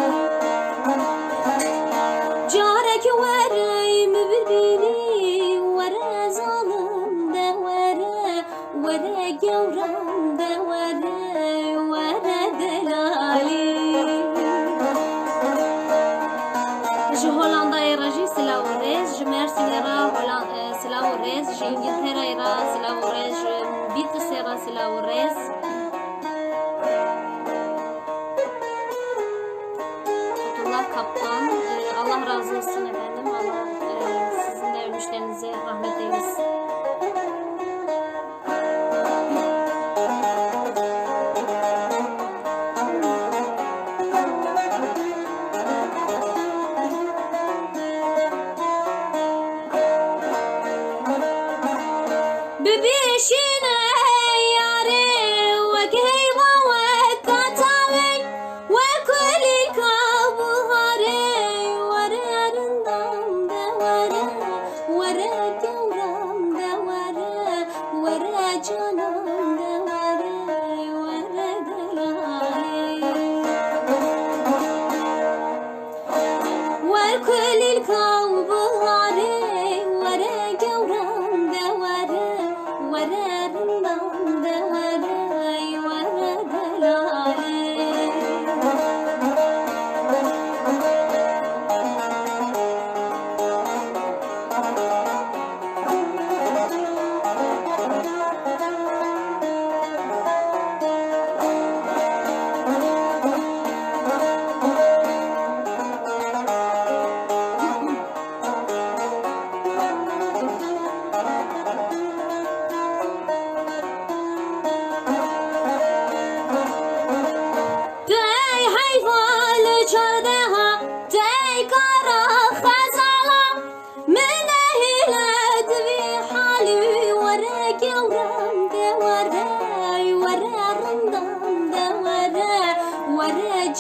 جارك ورم ببيني ورا ظالم ده ورا قورم ده ورا دلالي جو هولندا يراجي سلاو ريز جو ميرسي يرا هولندا سلاو ريز جو انجلترا يرا سلاو ريز جو بيت سيرا سلاو ريز Abdullah Kaptan Allah razı olsun efendim. Allah sizin de ölmüşlerinize rahmet eylesin. ببيشنا ياري وكهيبة وكتاوي وكل كابهاري ورا رندام ده ورا قورم ده ورا جانم ده ورا دلالي وكل كابهاري ورا قورم ده ورا رندام ده ورا دلالي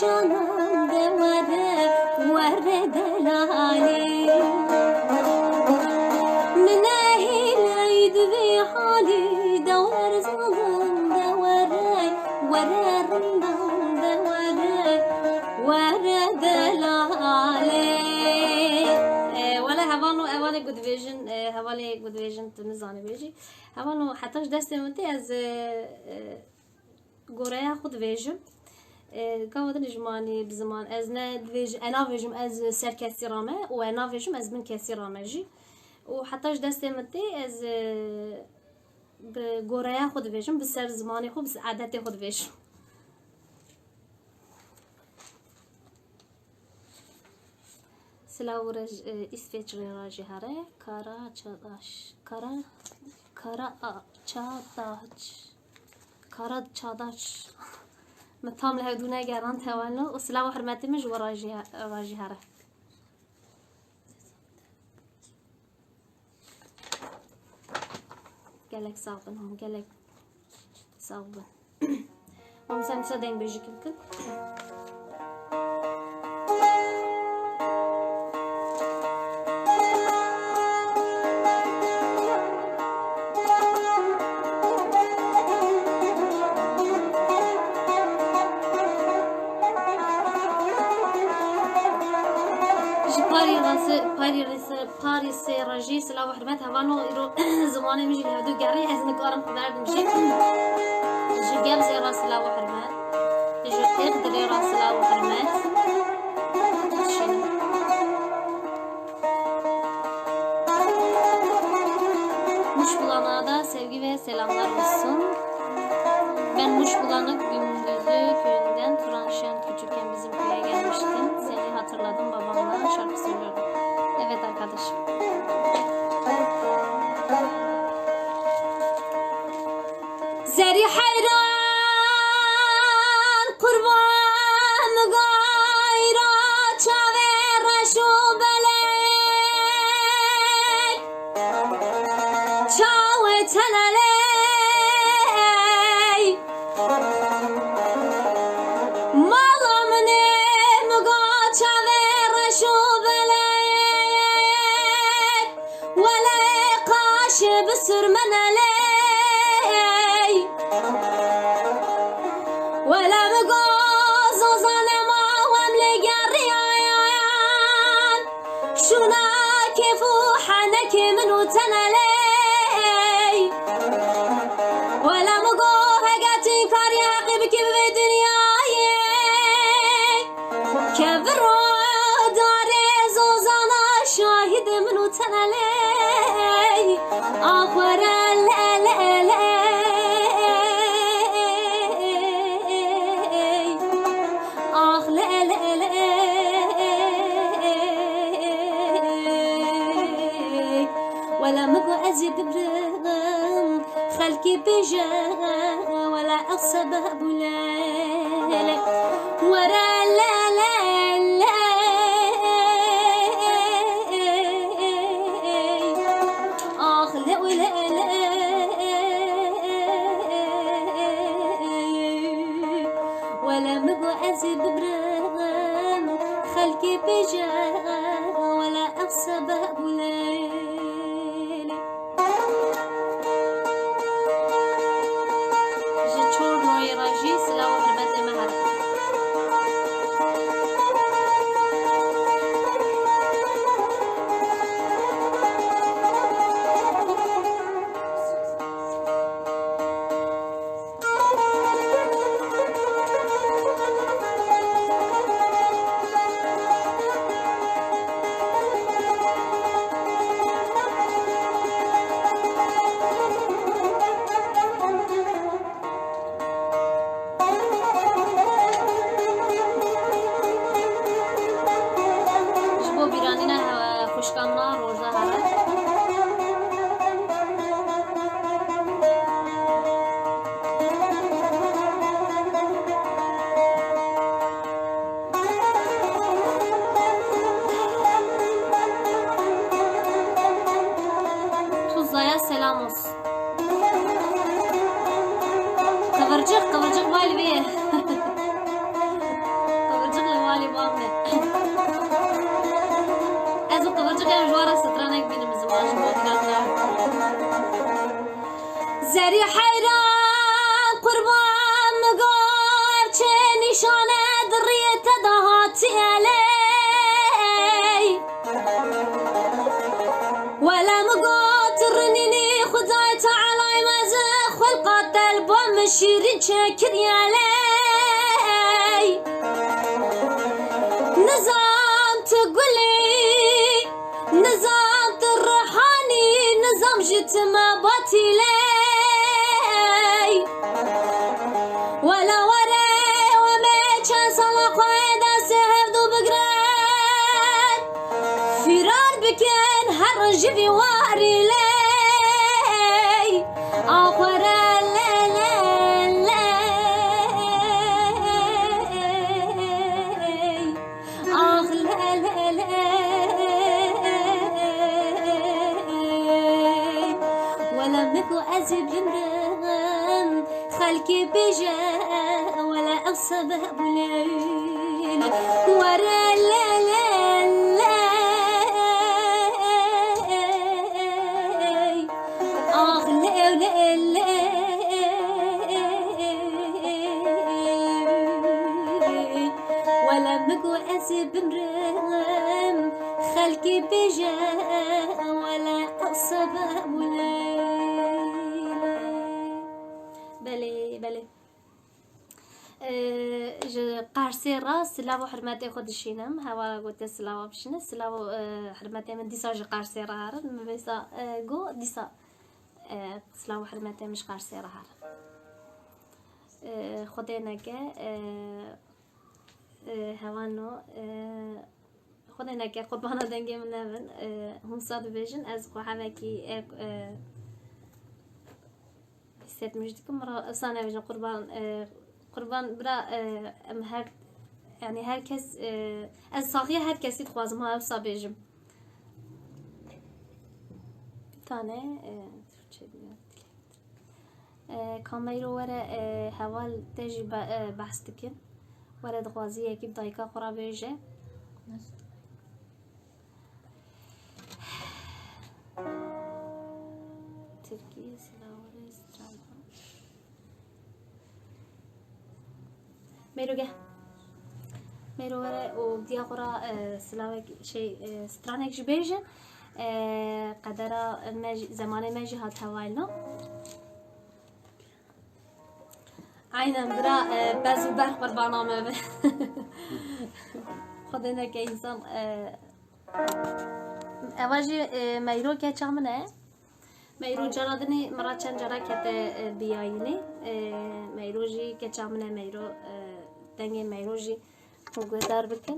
جانم ده ورا دلالي من هيلي دبي حالي دور ظلم ده ورا رندم ده ورا دلالي ولا هوانو جود فيجن هوالي جود فيجن تمزاني بيجي هوانو حتىش دستي منتي از غوريا خود فيجن كاودن جماني بزمان از ندويج انا فيجم از سر كسي رامه و انا فيجم از من كسي رامه جي وحتىش دستي منتي از بغوريا خود فيجم بسر زماني خود بس عادتي خود فيجم سلاورج اسفيچري راجي هره كارا چاداش كارا چاداش متام له دونه گران توانو و سلاو حرمتي مش وراجي هره قالك صعبن هم قالك صعبن هم سامسدين بيجيك يمكن باريس رجي سلا وحرمات هوانو إيرو زمانه مجي لهدو قاري حزن قارم قدار دمشي جيب زي راس سلا وحرمات جيب دري راس سلا وحرمات Muş Bulanık'a sevgi ve selamlar olsun. Ben Muş Bulanık Gündüzlü köyünden Turan Şen küçükken bizim köye gelmiştin. Seni hatırladım, babamla şarkı söylüyorum. Evet arkadaşım. Zeri hayran kurban gayra çave reşu belek çave teneley malamne mga çave reşu belek vele kaşı bısırmeneley ولا بقاز ظلما واملي قريان شونا كيف وحنك من وتنالي ولا مقو هقاتي كاري عقبك بدنياي كبرو داري زوزانا شاهد من وتنالي آخر ولا مقو أزيد برغم خلقي بجا ولا أغصب بلالك ورا لا لا لا آخ لا ولا لا ولا مقو أزيد برغم خلقي بجا ولا أغصب بلالك Selam olsun. Kıvırcık vali bir. Kıvırcıklı vali bağımlı. Ez o kıvırcık yani juvara sıtranek benim bizim ağacım olduranlar. Zeri hayran kurban mıgar çe nişane diriyete daha tiyeley. Vela mıgar ترنيني خداي تعالى مازخ خلقت البوم شيرين شاكر يا لي نظام تقولي نظام ترحاني نظام جت ما باتي لي ولا وري وما كان صلاح ويدا سهف دو بقران فرار بكن هرجبي واري لي أزيد بمرغم خلقي بجا ولا أغصب بليل ورا لا لا لا آخ لا لا لا ولا مقو أزيد بمرغم خلقي بجا بابولي بله بله قارسی راست سلاو حرمتی خودشینم هوا گوت سلاو بشینه سلاو حرمتی من دیسا ج قارسی را هر مثلا گو دیسا سلاو حرمتی مش قارسی را هر خدای نگه هوانو خدای نگه قربانا دنگی من نبن هم صاد بیشن از قحمه کی ست مجدكم مرة صانع بيجن قربان برا ام هر يعني هر كس از صاغية هر كسي تخوازم ها افصا بيجم تانه كاميرو ورا هوال تجي بحث تكن ورا دخوازية كيف دايكا قرا بيجي تركيا سلاوري سترالها ميرو ورا وديا قرا سلاوي شيء سترانك جبيجن قدرا زمان ماجي هات هوايلنا عينا برا بازو برق بالبرنامج خدنا كإنسان أواجي ميرو كأشامنه ميرو جرادني مرة كان جرا كت بيايني ميروجي كأشامنه ميرو دنگه ميروجي وقدر بكن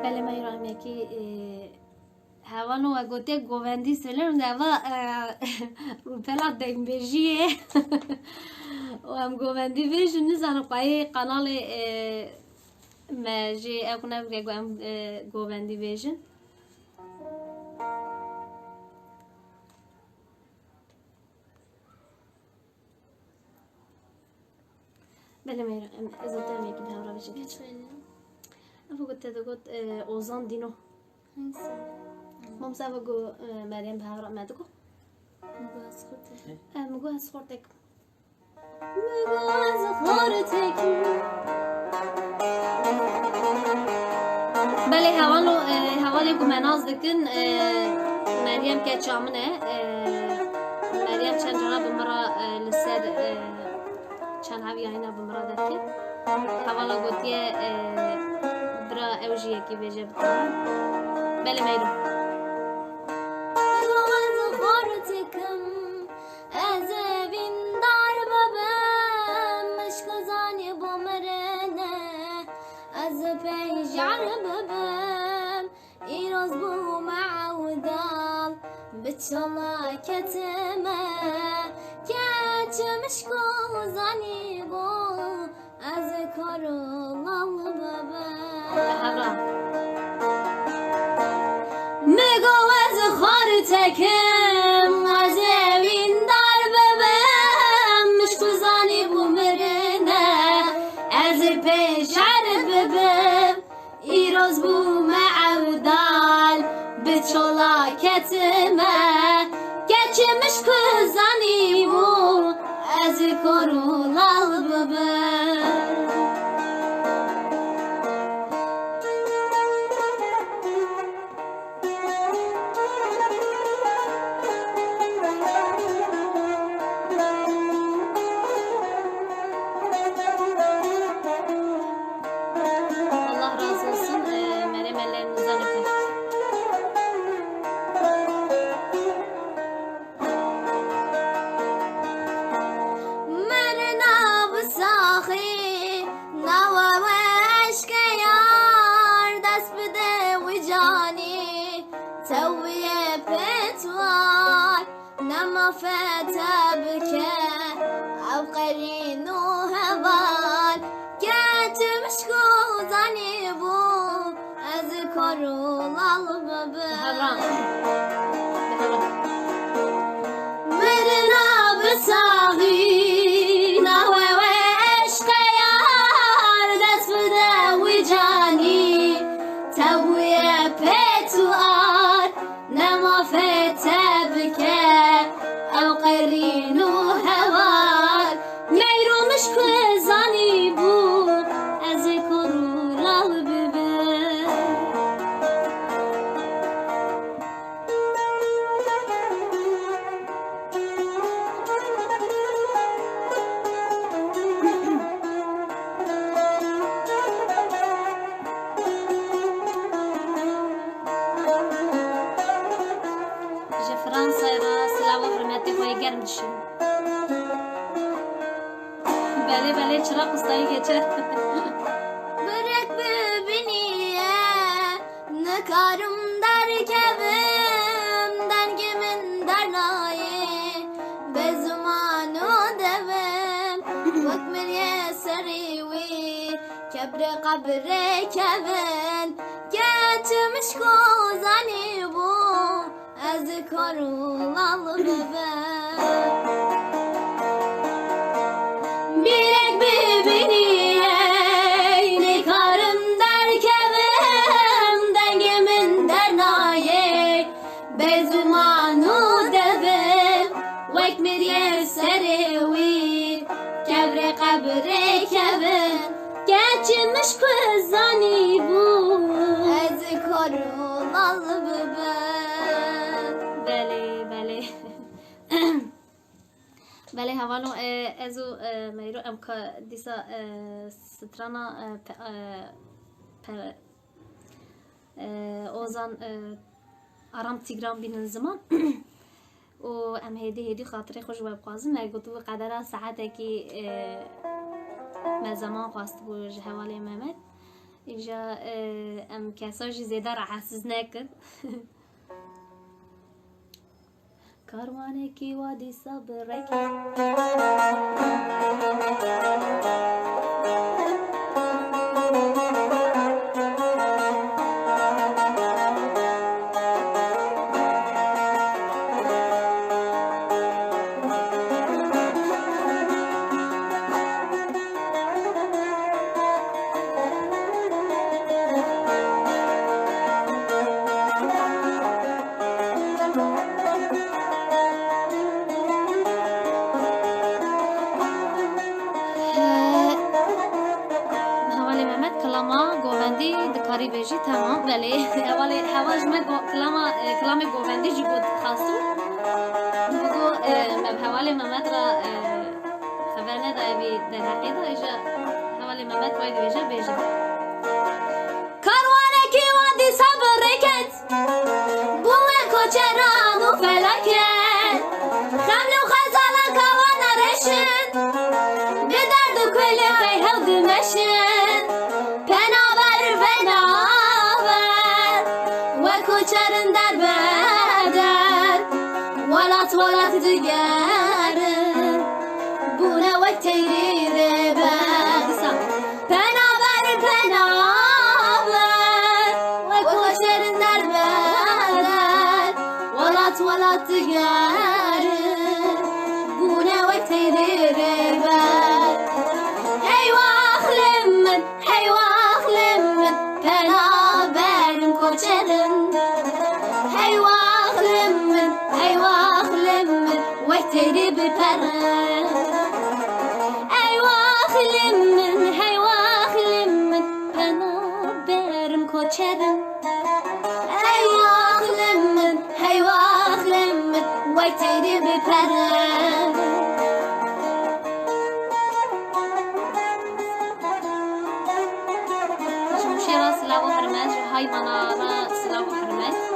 بله ميرو هم يكي هوانو اگوته گووندی سلم دوا روپلا دنبجیه و هم گووندی ویش نزانو قای قنال ماجی اکنه بگو هم گووندی ویشن بله میرم از اون یکی به همراه بشه کچه افو گفته دو گفت اوزان دینو مام سوا گو مریم به همراه مده گو مگو از خورتک مگو از خورتک بله هوالي گو مناز دکن مریم که چامنه مریم چند جانا بمرا لسر چند هاوی آینا بمرا دکن هوالا گوتیه برا اوجیه کی بیجه بطان بله میرو مگو از خورتکم از بین دار ببم مشکزانی بمرنه از پیجار ببم ایروز بو معودال بچلا کتمه کچمش کوزانی بو از کارولال ببم مگو از خورتکم از اوین دار ببم مشکوزانی بومرنه از پیشار ببم ایروز بو معودال بچولا کتمه گچه مشکوزانی بو از کارولال ببم فتبك عبقري هبال كات مشكو زاني بو أذكر الألباب مرنا بصاغي نهوى وعشق يار دس بدا وجاني توي بيتوار نما فتبك أو قرينو هوار ميرو مشكو زاني بو أذكرو رالببه حیران سایرا سلاو و حرمتی خوی گرم دشین بله چرا قصدایی geçer Bırak beni Nıkarım der kevim Dengimin dernayi Bezumanu devim Vakmir seriwi Kebre kabre kevin Geçmiş kozani bu Ez korulalı bebem Bilek bibini ne karım der kevim dengimin dernaye bezumanu devim vekmir yer seriwi kevre kabre kevin geçmiş kızani bu Ez korulalı bebem بله بله هوانو ازو میرو ام که دیسا سترانا اوزان آرام تیگرام بینن زمان و ام هدی خاطری خوش و بقازم نگوتو قدره ساعته که ما زمان خواست بو جهوالی محمد اینجا ام کساجی زیده را حسز نکد کاروانه کی وادی صبر کی دکاری بیشی تمام ولی حواج من کلام گویندی جو بود خاصو بگو حوالی محمد را خبر نداری بی در حقیقت ایجا حوالی محمد باید بیجا کاروانه کی وادی صبر رکت بومه کوچران و فلکت خمل و خزالا کاوان رشن به درد و کل خی هود مشن کوچرن در بدر ولات دیگر بونه و تیری بسا پنابر و کوچرن در بدر ولات دیگر بونه و تیری بر هی واخلم من پنابرم کوچرن هی واخلم من وقتی بپرم هی واخلم من پنابرم کوچرن هی واخلم من وقتی بپرم شمشیرا سلاو حرمت های منارا سلاو حرمت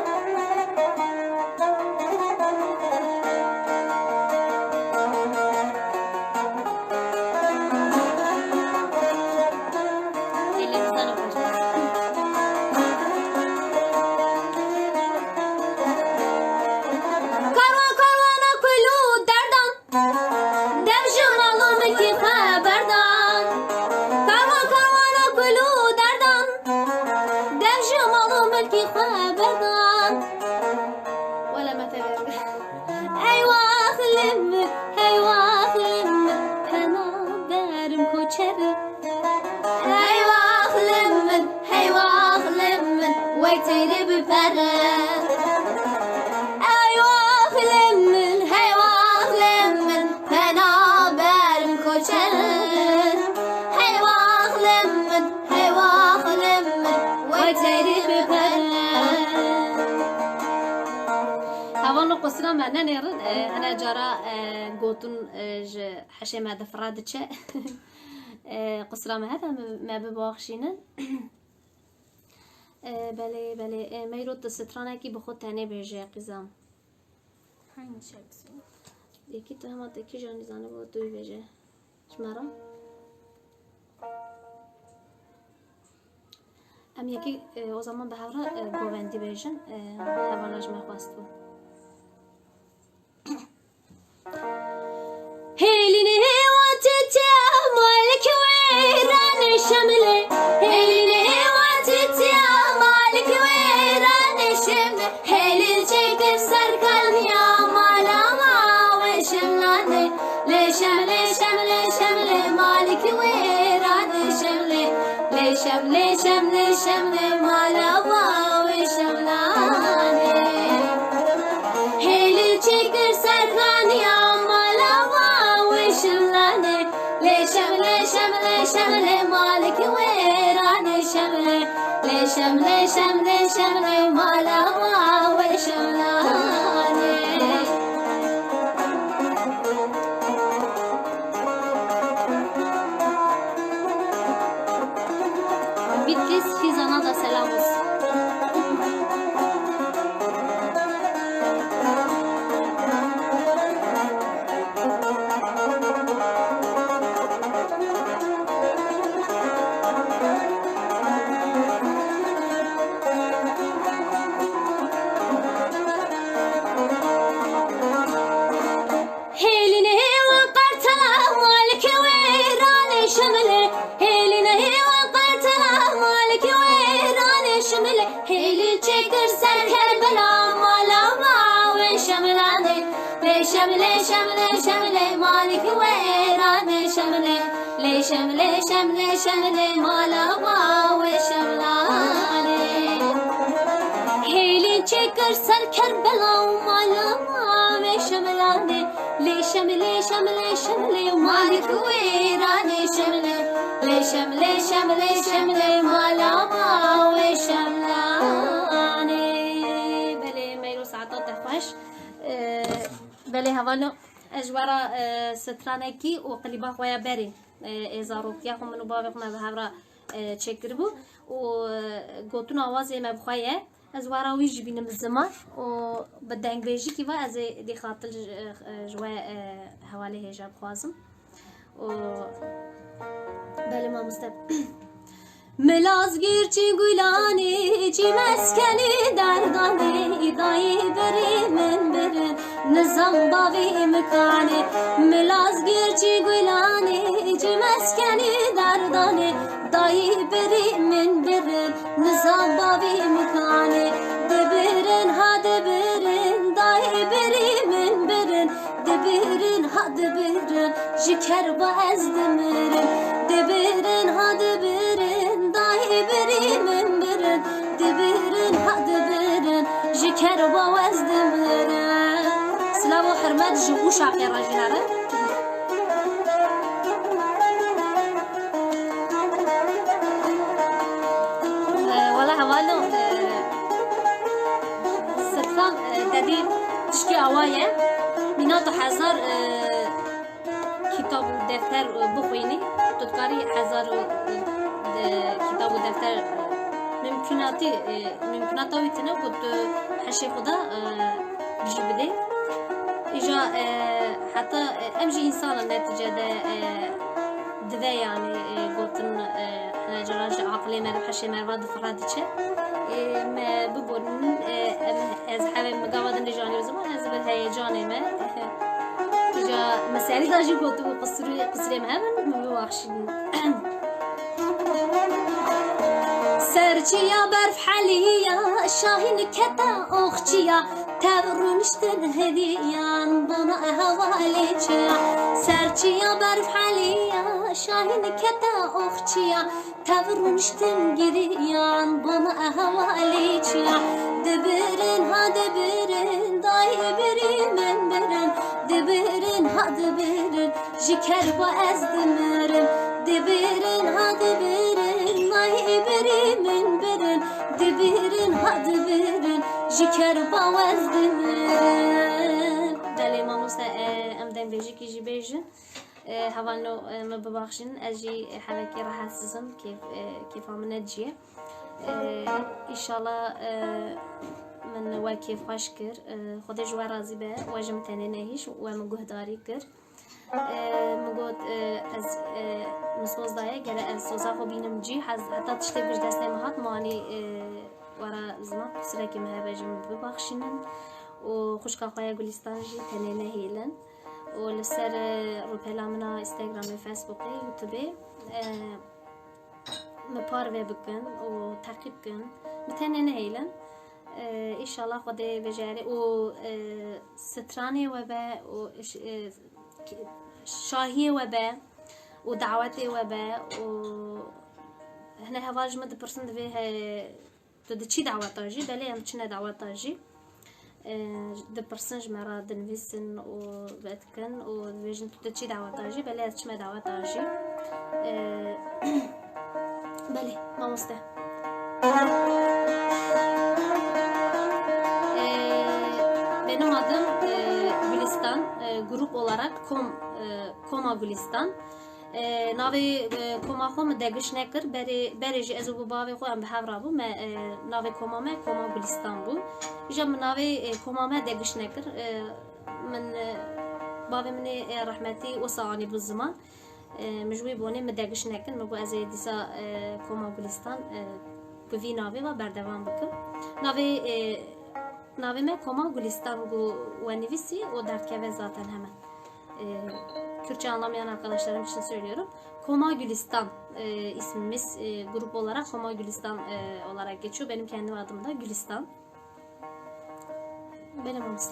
أنا نرد أنا جرى قوتن حشي ما دفراد تشاء قصرا ما هذا ما بباخشينا بله ما يرد سترانا كي بخود تاني بيجي قزام Hangi şarkısı? Deki to hema deki jani zane bu duy veje. Şmaram. Em yeki o zaman behavra govendi bejin hevalajma xwast bu. Helini watete malik weran shamle Helini watete malik weran shamle Helin çektir sarkan ya malama ve şemlane Le şemle şemle şemle malik weran shamle Le şemle şemle şemle malama ve şemlane Helin çektir sarkan ya شمله مالك ويراني شمله لي شمله شمله شمله مالا وشملاني Bitlis Fizan'a da selam olsun. شمله شمله شمله مالك ويراني شمله لي شمله شمله شمله مالا وشملاني هيلي çeker ser Kerbela مالا وشملاني لي شمله شمله شمله مالك ويراني شمله لي شمله شمله شمله مالا وشملاني بلي ميرو ساعات تخش بله هوالو اجوارا سترانکی و قلیبا خویا بری ازاروکیا خو منو باوق ما به هورا چکر بو و گوتون آواز ما بخوایه ازوارا ویج بینم زمان و بدنگ بیجی کی و از دی خاطر جوا حواله هجاب خوازم و بله ما مستب ملازگیر چی گلانی چی مسکنی دردانی دایی بری من برن نظام باوی مکانی ملازگیر چی گلانی چی مسکنی دردانی دایی بری من برن نظام باوی مکانی دبرن ها دبرن دایی بری من برن دبرن ها دبرن جکر با از دمرن دبرن ها دبرن دایی بری من برن دبرن ها دبرن جکر با از دمرن سلام و حرمت جبو شاقی راجناره ولا هوالو ستفام دادي تشكي عوايا ميناتو حزار كتاب و دفتر بخويني تذكاري حزار كتاب و دفتر ممكناتي ويتنا كنت حشي خدا بجي بدي إجا حتى أمجي إنسان النتيجة ده يعني قلتن إحنا جراج عقلي ما بحشي ما راد فرادشة ما بقولن از حال مقاومة نجاني وزمان از بالهيجاني ما إجا مسألة داجي قلت قصري مهمن ما بواخشين سرچیا برف حلیا شاهین کتا اخچیا تورنشتن هدیان بنا حوالی چیا سرچیا برف حلیا شاهین کتا اخچیا تورنشتن گریان بنا حوالی چیا دبرن ها دبرن دای بری من برن دبرن ها دبرن جکر با از دمرن دبرن ها دبرن مای بری من برن دبرن ها دبرن جکر با از دمرن دلی ما موسا امدن بیجی کی جی بیجن هوانو ما ببخشن اجي حبكي راح اسسم كيف عملنا تجي ان شاء الله من وکی خوش کرد خود جوار راضی به وجم تنه نهیش و من گهداری کرد مگود از مسواز دایه گره از سوزا خو بینم جی حتی تشتی بج دست نمهات مانی ورا زمان سرکی مهبجم ببخشینن و خوشکا خواه گلستان جی تنه نهیلن و لسر روپیلا منا استغرام فیسبوکی یوتیوبی مپاروه بکن و تعقیب کن متنه نهیلن إنشاءالله خدي بجاري و ستراني وبا و شاهي وبا ودعوتي وبا و هنا هواج مد برسند فيها تدشي دعوتاجي بلي هم تشنا دعوتاجي د برسنج مرا دنفيسن و باتكن و فيجن تدشي دعوتاجي بلي تشما دعوتاجي بلي ما مسته Benim adım Gülistan, grup olarak Koma Gülistan. Navi Koma xom degiş nekir, bereci ezu bu bavi xom behevra bu, navi Koma me Koma Gülistan bu. İjam navi Koma me degiş nekir, من bavi mini rahmeti o saani bu zaman. Mecburi boni me degiş nekir, me bu azey disa Koma Gülistan bu navi ve berdevam bakım. Navime Koma Gülistan ve nivisi o dertkeve zaten hemen. Kürtçe anlamayan arkadaşlarım için söylüyorum. Koma Gülistan ismimiz grup olarak Koma Gülistan olarak geçiyor. Benim kendi adım da Gülistan. Benim amca.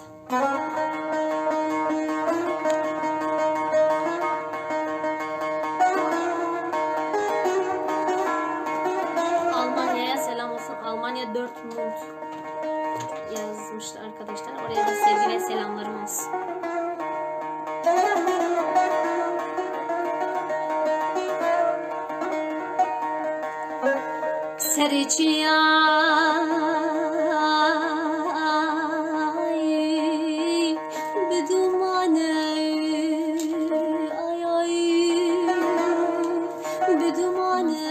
Almanya'ya selam olsun. Almanya 4 Mund yazmıştı arkadaşlar. Oraya da sevgi ve selamlarım olsun. Serçiyay bedumane ay ay bedumane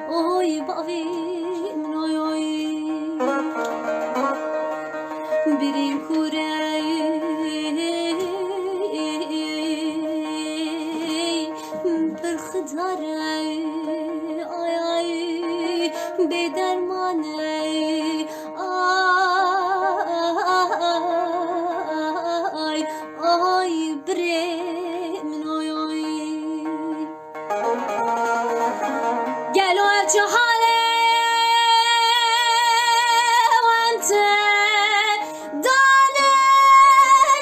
oy bavim oy oy birin kurey bir khidare ay ay bedermane ay ay birin oy oy gel o cehale vente dane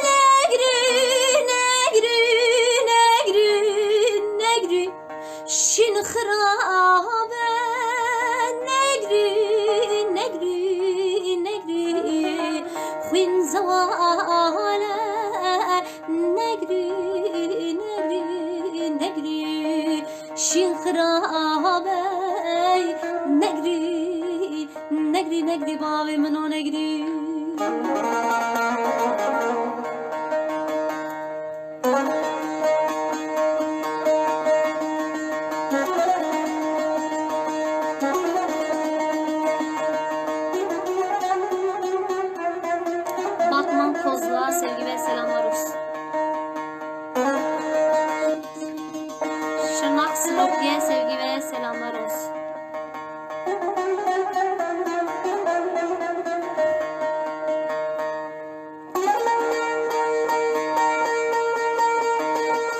negri negri negri negri şin khrabe negri negri negri khwin zawale negri negri negri şin khrabe negri negri negri bavi mano negri Batman Kozluğa sevgi ve selamlar olsun. Şırnak Sinoplu'ya sevgi ve selamlar olsun.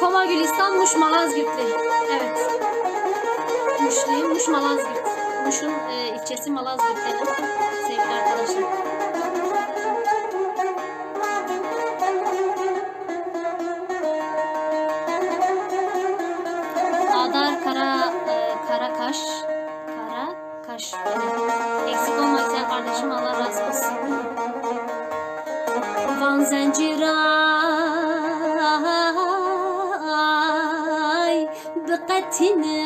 Koma Gülistan Muş Malazgirtli. Evet. Muşluyum. Muş Malazgirt. Muş'un ilçesi Malazgirt'tenim. Sevgili arkadaşlar. Adar Karakaş. Eksik olmayız ya kardeşim, Allah razı olsun. Van Zenciray Bıkatine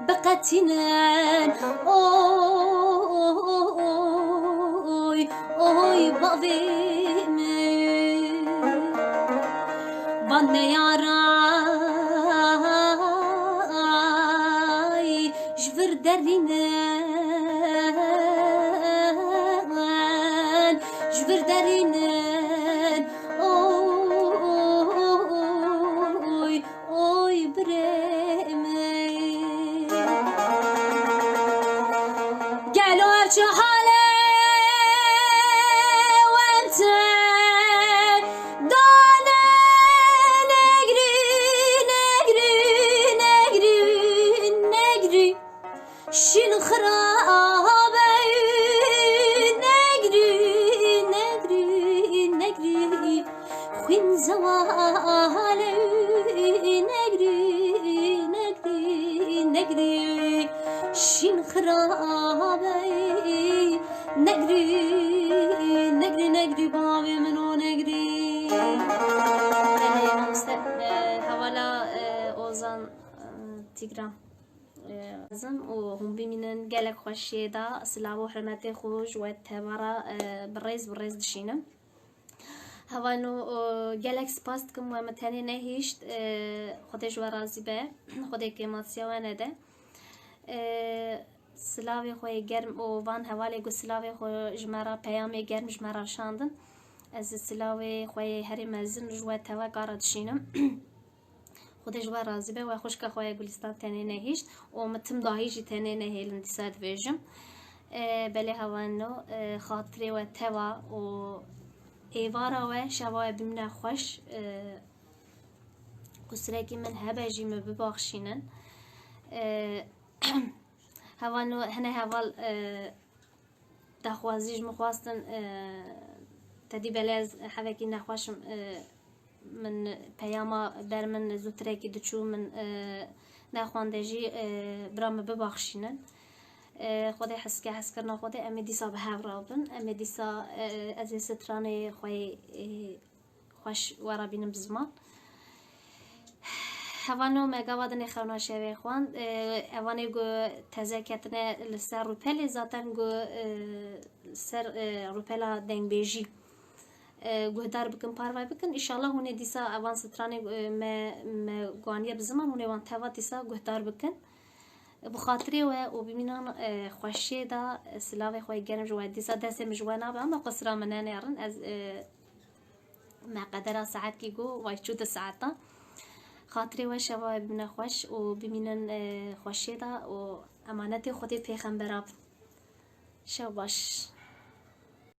Bıkatine oy oy bavimi Van ne derinen jibir derinen oy oy breme gel o hale شين خرابة نجري نجري نجري خوين زوالي نجري نجري نجري شين خرابة نجري نجري نجري بابي منو نجري حوالا اوزان تيجرام زم و هم بمینن گلک خوشی دا سلام و حرمت خوش و تبارا برز دشینم هوانو گلک سپاس کم و متنی نهیشت خودش و راضی به خودی که ماسیا و نده سلاوی خوی گرم و وان حوالی گو سلاوی خو جمرا پیامی گرم جمرا شاندن از سلاوی خوی هری مزن جو توا قارا دشینم خودش و راضی به و خوش که خواه گلستان تنه نهیشت و متم داهیجی تنه نهیلن دیساد ویجم بله هوانو خاطره و توا و ایوارا و شوای بمنا خوش قصره که من هبجی مبباخشینن هوانو هنه هوال دخوازیج مخواستن تدی بله از حوکی نخواشم من پیاما بر من زودتره که دچو من نخواندجی برام ببخشینن خودی حس کرنا خودی امی دیسا به هفرابن امی دیسا از سترانه خوش ورا بینم بزمان هوانو مگاوادن خونا شوی خوان اوانی گو تزکتنه لسر روپلی زاتن گو سر روپلا دنگ بیجی گهدار بکن پاروای بکن انشالله هونه دیسا اوان سترانه ما گوانیه بزمان هونه وان توا دیسا گهدار بکن بخاطری و ببینن خوشی دا سلاوی خوی گرم جوای دیسا دست مجوانا به اما قصرا منن یارن از ما قدر ساعت کی گو وای چود ساعتا خاطری و شوای ببینن خوش و ببینن خوشی دا و امانت خودی پیغمبراب شو باش